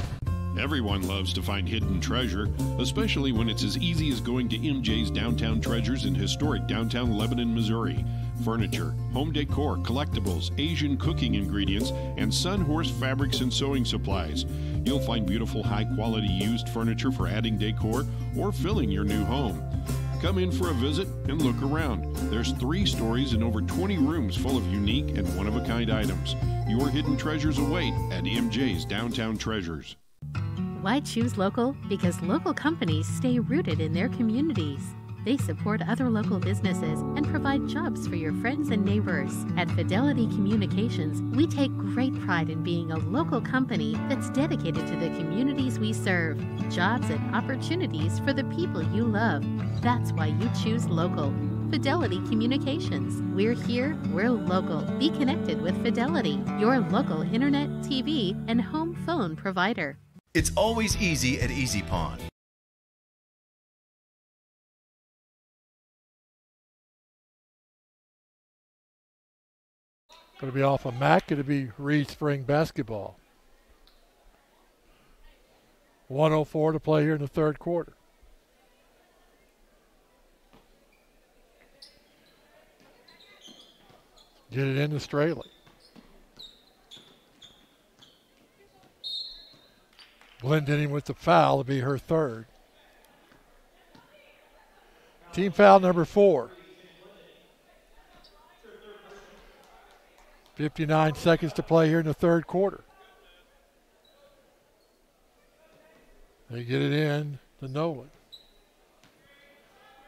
Everyone loves to find hidden treasure, especially when it's as easy as going to MJ's Downtown Treasures in historic downtown Lebanon, Missouri. Furniture, home decor, collectibles, Asian cooking ingredients, and Sunhorse fabrics and sewing supplies. You'll find beautiful high-quality used furniture for adding decor or filling your new home. Come in for a visit and look around. There's 3 stories and over 20 rooms full of unique and one-of-a-kind items. Your hidden treasures await at MJ's Downtown Treasures. Why choose local? Because local companies stay rooted in their communities. They support other local businesses and provide jobs for your friends and neighbors. At Fidelity Communications, we take great pride in being a local company that's dedicated to the communities we serve. Jobs and opportunities for the people you love. That's why you choose local. Fidelity Communications. We're here, we're local. Be connected with Fidelity, your local internet, TV, and home phone provider. It's always easy at Easy Pawn. Going to be off of Mac. Going to be Reed Spring basketball. 1:04 to play here in the third quarter. Get it into Straley. Glendinning with the foul to be her third. Team foul number 4. 59 seconds to play here in the third quarter. They get it in to Nolan.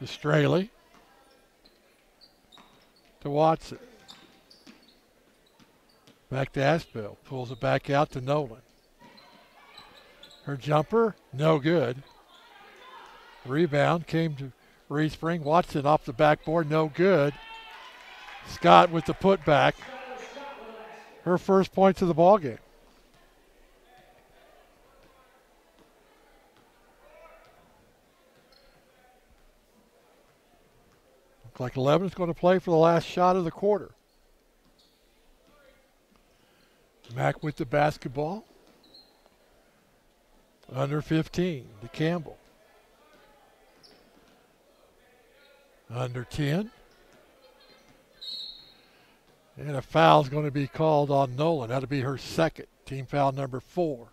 To Straley. To Watson. Back to Aspel. Pulls it back out to Nolan. Her jumper, no good. Rebound came to Reed Spring. Watson off the backboard, no good. Scott with the putback. Her first points of the ball game. Looks like Lebanon's going to play for the last shot of the quarter. Mack with the basketball. Under 15 to Campbell. Under 10. And a foul is going to be called on Nolan. That'll be her second. Team foul number 4.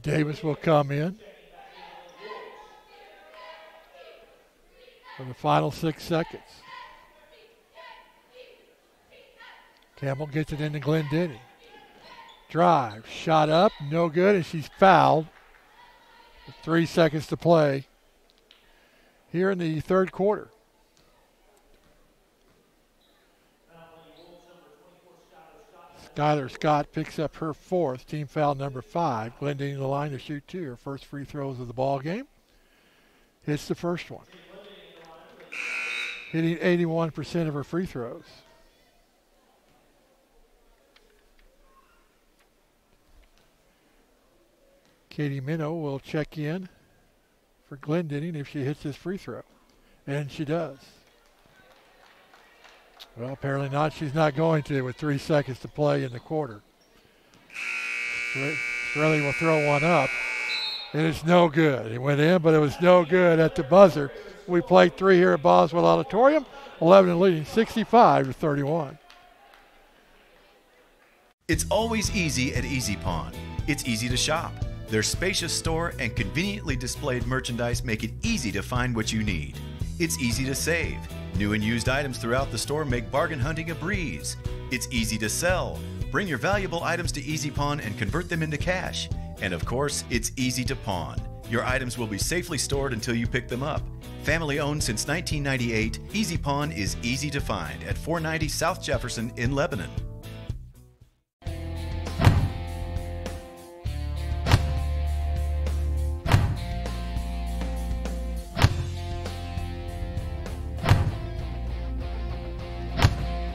Davis will come in for the final 6 seconds. Campbell gets it into Glendinning. Drive, shot up, no good, and she's fouled. 3 seconds to play here in the third quarter. Skylar Scott picks up her 4th, team foul number 5. Glendinning the line to shoot 2, her first free throws of the ball game. Hits the first one. Hitting 81% of her free throws. Katie Minnow will check in for Glendinning if she hits this free throw. And she does. Well, apparently not. She's not going to with 3 seconds to play in the quarter. Straley will throw one up. And it's no good. It went in, but it was no good at the buzzer. We played 3 here at Boswell Auditorium. 11 leading 65-31. It's always easy at Easy Pawn. It's easy to shop. Their spacious store and conveniently displayed merchandise make it easy to find what you need. It's easy to save. New and used items throughout the store make bargain hunting a breeze. It's easy to sell. Bring your valuable items to Easy Pawn and convert them into cash. And of course, it's easy to pawn. Your items will be safely stored until you pick them up. Family owned since 1998, Easy Pawn is easy to find at 490 South Jefferson in Lebanon.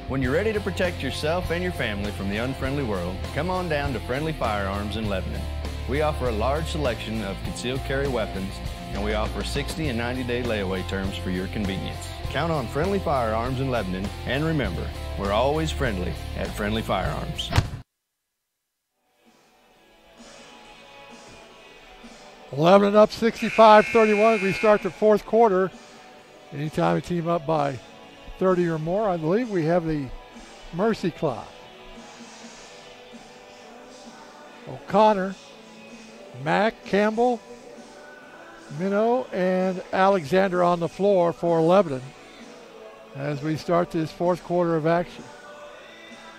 When you're ready to protect yourself and your family from the unfriendly world, come on down to Friendly Firearms in Lebanon. We offer a large selection of concealed carry weapons, and we offer 60 and 90-day layaway terms for your convenience. Count on Friendly Firearms in Lebanon, and remember, we're always friendly at Friendly Firearms. Lebanon up 65-31 as we start the fourth quarter. Anytime a team up by 30 or more, I believe we have the mercy clock. O'Connor, Mack, Campbell, Minnow, and Alexander on the floor for Lebanon as we start this fourth quarter of action.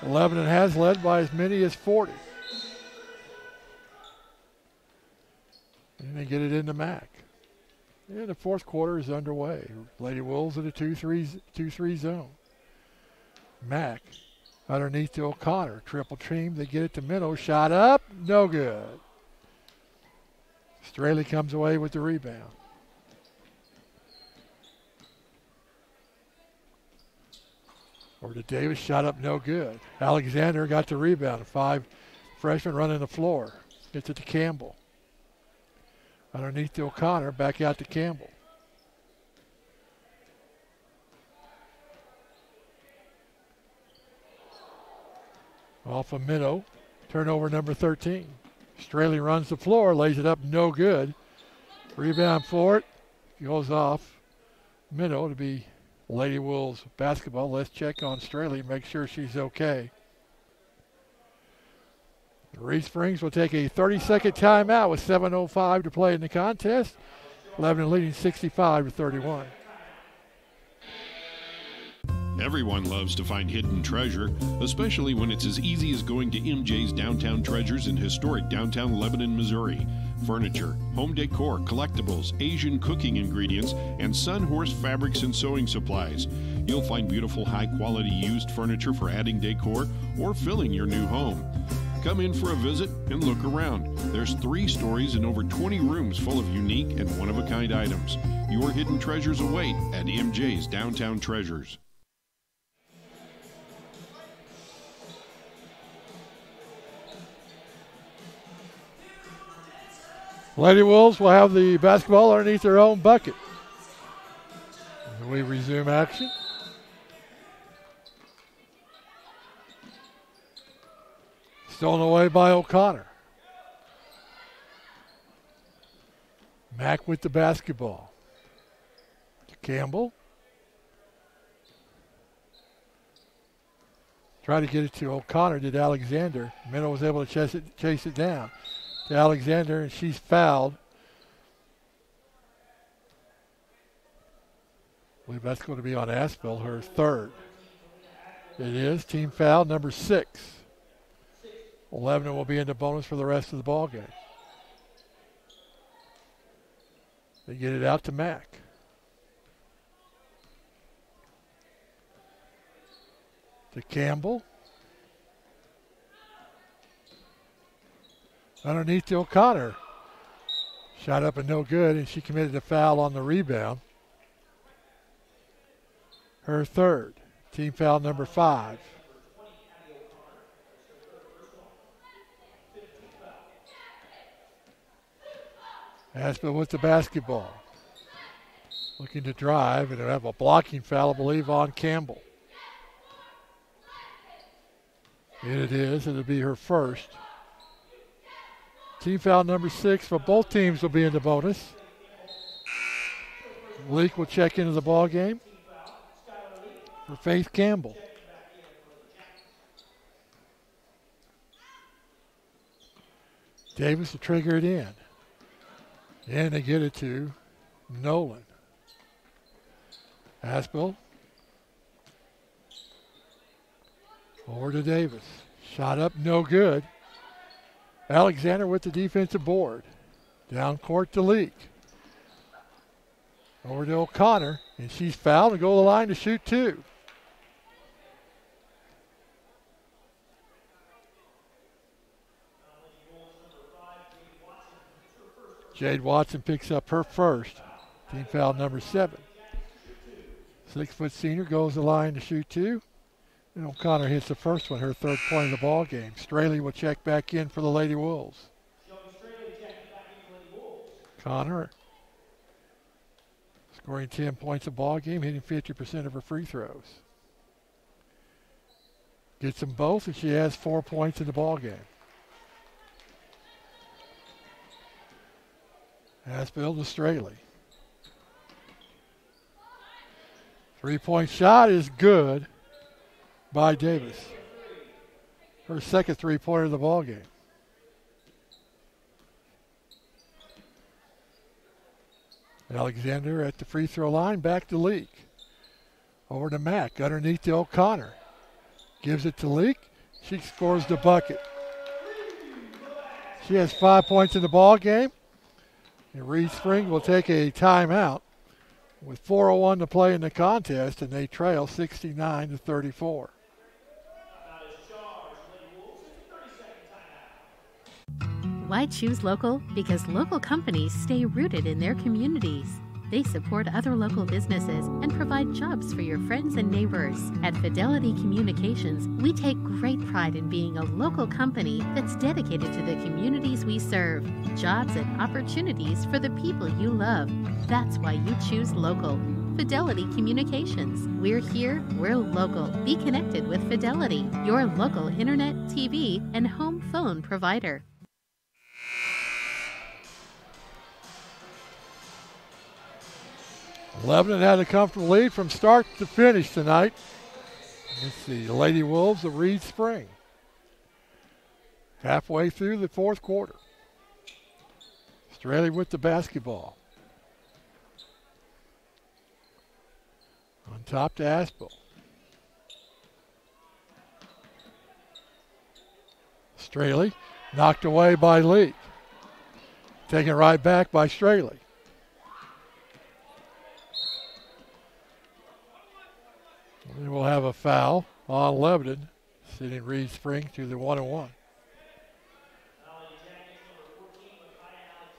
Lebanon has led by as many as 40. And they get it into Mack. And the fourth quarter is underway. Lady Wolves in a 2-3 zone. Mack underneath to O'Connor. Triple team. They get it to Minnow. Shot up. No good. Straley comes away with the rebound. Over to Davis. Shot up. No good. Alexander got the rebound. 5 freshmen running the floor. Gets it to Campbell. Underneath to O'Connor. Back out to Campbell. Off of Minnow. Turnover number 13. Straley runs the floor. Lays it up. No good. Rebound for it. Goes off. Minnow to be Lady Wolves basketball. Let's check on Straley. Make sure she's okay. Reed Springs will take a 30-second timeout with 7:05 to play in the contest. Lebanon leading 65-31. Everyone loves to find hidden treasure, especially when it's as easy as going to MJ's Downtown Treasures in historic downtown Lebanon, Missouri. Furniture, home decor, collectibles, Asian cooking ingredients, and Sunhorse fabrics and sewing supplies. You'll find beautiful high-quality used furniture for adding decor or filling your new home. Come in for a visit and look around. There's 3 stories and over 20 rooms full of unique and one-of-a-kind items. Your hidden treasures await at MJ's Downtown Treasures. Lady Wolves will have the basketball underneath their own bucket. We resume action. Stolen away by O'Connor. Mack with the basketball. To Campbell. Try to get it to O'Connor, did Alexander. Minnow was able to chase it down to Alexander, and she's fouled. I believe that's going to be on Aspel, her third. It is. Team foul number 6. 11 will be in the bonus for the rest of the ball game. They get it out to Mack. To Campbell. Underneath to O'Connor. Shot up and no good, and she committed a foul on the rebound. Her third. Team foul number 5. Aspel with the basketball. Looking to drive, and it'll have a blocking foul, I believe, on Campbell. And it is. It'll be her first. Team foul number 6 for both teams will be in the bonus. Leak will check into the ball game for Faith Campbell. Davis will trigger it in. And they get it to Nolan. Aspel. Over to Davis. Shot up, no good. Alexander with the defensive board. Down court to Leak. Over to O'Connor, and she's fouled and go to the line to shoot 2. Jade Watson picks up her first. Team foul number 7. 6-foot senior goes to the line to shoot 2. And O'Connor hits the first one, her third point of the ball game. Straley will check back in for the Lady Wolves. Connor scoring 10 points a ball game, hitting 50% of her free throws. Gets them both, and she has 4 points in the ball game. Aspel to Straley. 3-point shot is good by Davis. Her second 3-pointer of the ball game. Alexander at the free throw line, back to Leak. Over to Mack, underneath to O'Connor. Gives it to Leak. She scores the bucket. She has 5 points in the ball game. And Reed Spring will take a timeout with 4:01 to play in the contest, and they trail 69-34. Why choose local? Because local companies stay rooted in their communities. They support other local businesses and provide jobs for your friends and neighbors. At Fidelity Communications, we take great pride in being a local company that's dedicated to the communities we serve. Jobs and opportunities for the people you love. That's why you choose local. Fidelity Communications. We're here, we're local. Be connected with Fidelity, your local internet, TV, and home phone provider. Lebanon had a comfortable lead from start to finish tonight. It's the Lady Wolves of Reed Spring. Halfway through the fourth quarter. Straley with the basketball. On top to Aspel. Straley knocked away by Leak. Taken right back by Straley. We will have a foul on Lebanon, sending Reed Spring to the 1-1.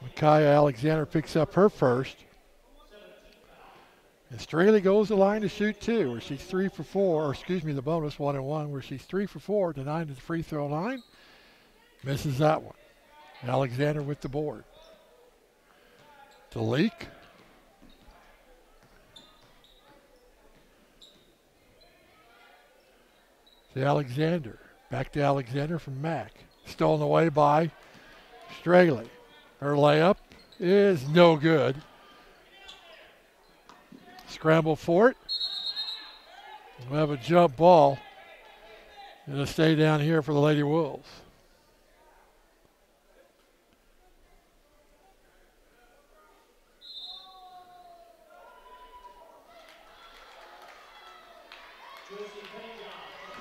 Micaiah Alexander picks up her first. And Straley goes the line to shoot two, where she's 3 for 4, or excuse me, the bonus 1-1, where she's 3 for 4, denied at the free throw line. Misses that one. Alexander with the board. To Leak. To Alexander. Back to Alexander from Mack. Stolen away by Straley. Her layup is no good. Scramble for it. We'll have a jump ball. It'll stay down here for the Lady Wolves.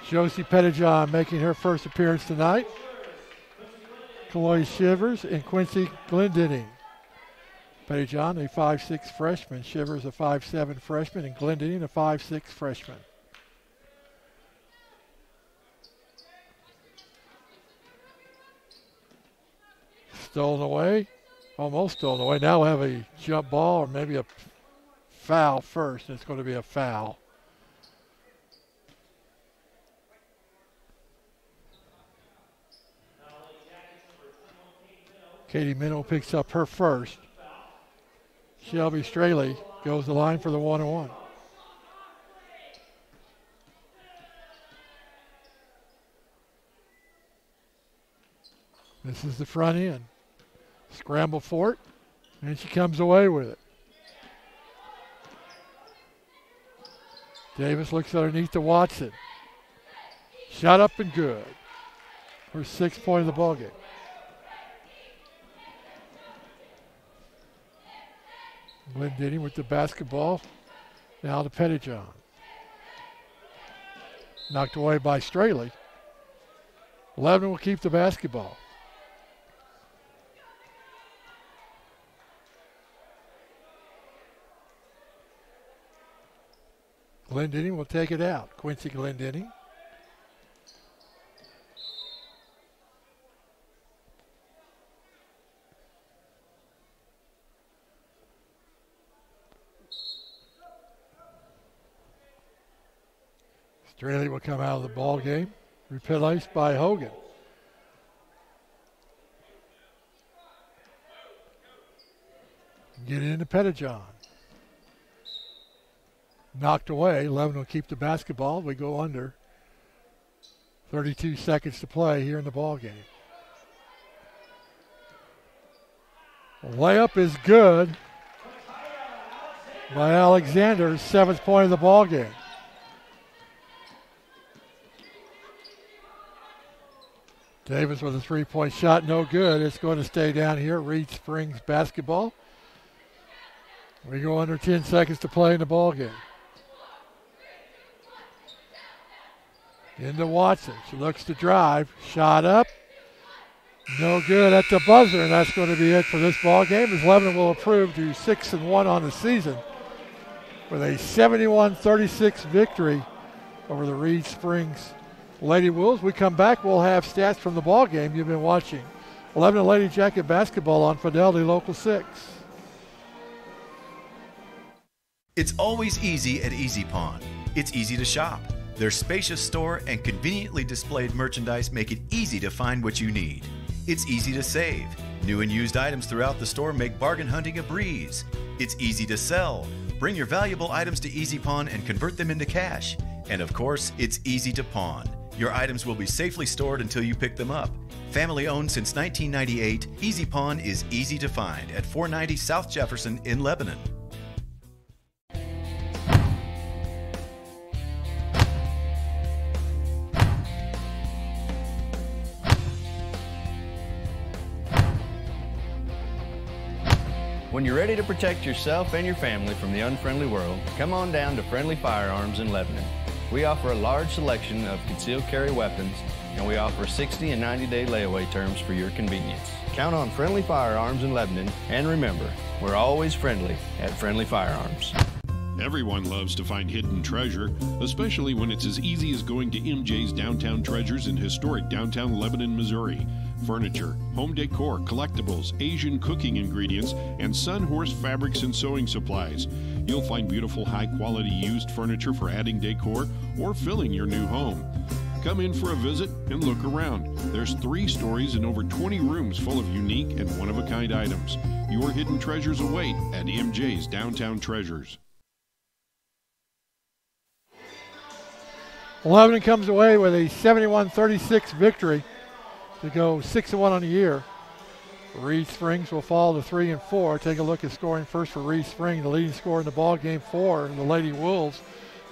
Josie Pettijohn making her first appearance tonight. Chloe Shivers and Quincy Glendenning. Pettijohn, a 5'6" freshman. Shivers, a 5'7" freshman. And Glendenning, a 5'6" freshman. Stolen away. Almost stolen away. Now we'll have a jump ball or maybe a foul first. It's going to be a foul. Katie Minnow picks up her first. Shelby Straley goes the line for the 1-1. This is the front end. Scramble for it, and she comes away with it. Davis looks underneath to Watson. Shot up and good. Her 6th point of the ballgame. Glendenning with the basketball. Now to Pettijohn. Knocked away by Straley. Lebanon will keep the basketball. Glendenning will take it out. Quincy Glendenning. Straley will come out of the ball game, replaced by Hogan. Get it into Pettijohn. Knocked away. Lebanon will keep the basketball. We go under. 32 seconds to play here in the ball game. Layup is good by Alexander, 7th point of the ball game. Davis with a 3-point shot, no good. It's going to stay down here. Reed Springs basketball. We go under 10 seconds to play in the ball game. Into Watson. She looks to drive. Shot up. No good at the buzzer, and that's going to be it for this ball game, as Lebanon will improve to 6-1 on the season with a 71-36 victory over the Reed Springs Lady Wolves. We come back, we'll have stats from the ball game you've been watching. Lebanon Lady Jacket Basketball on Fidelity Local 6. It's always easy at Easy Pawn. It's easy to shop. Their spacious store and conveniently displayed merchandise make it easy to find what you need. It's easy to save. New and used items throughout the store make bargain hunting a breeze. It's easy to sell. Bring your valuable items to Easy Pawn and convert them into cash. And of course, it's easy to pawn. Your items will be safely stored until you pick them up. Family owned since 1998, Easy Pawn is easy to find at 490 South Jefferson in Lebanon. When you're ready to protect yourself and your family from the unfriendly world, come on down to Friendly Firearms in Lebanon. We offer a large selection of concealed carry weapons, and we offer 60 and 90-day layaway terms for your convenience. Count on Friendly Firearms in Lebanon, and remember, we're always friendly at Friendly Firearms. Everyone loves to find hidden treasure, especially when it's as easy as going to MJ's Downtown Treasures in historic downtown Lebanon, Missouri. Furniture, home decor, collectibles, Asian cooking ingredients, and Sunhorse fabrics and sewing supplies. You'll find beautiful high-quality used furniture for adding decor or filling your new home. Come in for a visit and look around. There's 3 stories and over 20 rooms full of unique and one-of-a-kind items. Your hidden treasures await at MJ's Downtown Treasures. Lebanon comes away with a 71-36 victory to go 6-1 on the year. Reed Springs will fall to 3-4. Take a look at scoring first for Reed Springs. The leading scorer in the ball game for the Lady Wolves,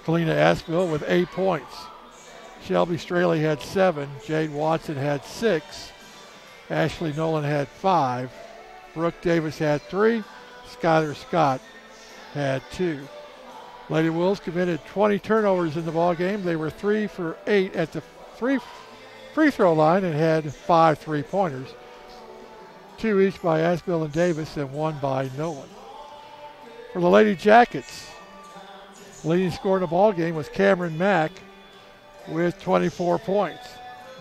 Kalina Aspel, with 8 points. Shelby Straley had 7. Jade Watson had 6. Ashley Nolan had 5. Brooke Davis had 3. Skylar Scott had 2. Lady Wolves committed 20 turnovers in the ball game. They were 3 for 8 at the free throw line and had 5 3-pointers. 2 each by Aspel and Davis and 1 by Nolan. For the Lady Jackets, leading scorer in the ball game was Cameron Mack with 24 points.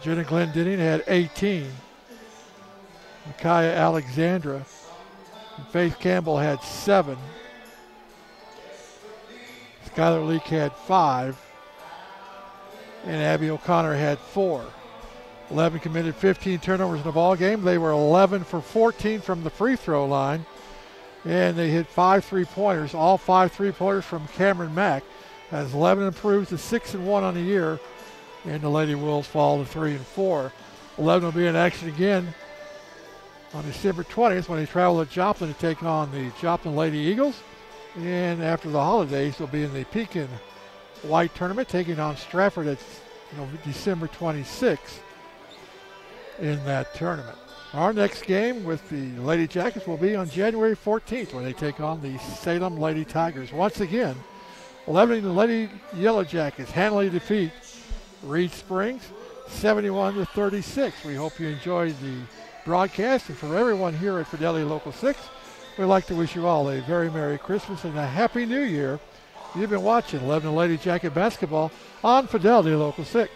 Jenna Glendenning had 18. Micaiah Alexandra and Faith Campbell had 7. Skylar Leak had 5. And Abby O'Connor had 4. 11 committed 15 turnovers in the ball game. They were 11 for 14 from the free throw line. And they hit 5 3-pointers, all 5 3-pointers from Cameron Mack, as Lebanon improves to 6-1 on the year. And the Lady Wolves fall to 3-4. Lebanon will be in action again on December 20th when they travel to Joplin to take on the Joplin Lady Eagles. And after the holidays, they'll be in the Pekin White Tournament, taking on Stratford at December 26th in that tournament. Our next game with the Lady Jackets will be on January 14th when they take on the Salem Lady Tigers. Once again, Lebanon and the Lady Yellow Jackets handily defeat Reed Springs 71-36. We hope you enjoyed the broadcast, and for everyone here at Fidelity Local 6, we'd like to wish you all a very Merry Christmas and a Happy New Year. You've been watching Lebanon Lady Jacket Basketball on Fidelity Local 6.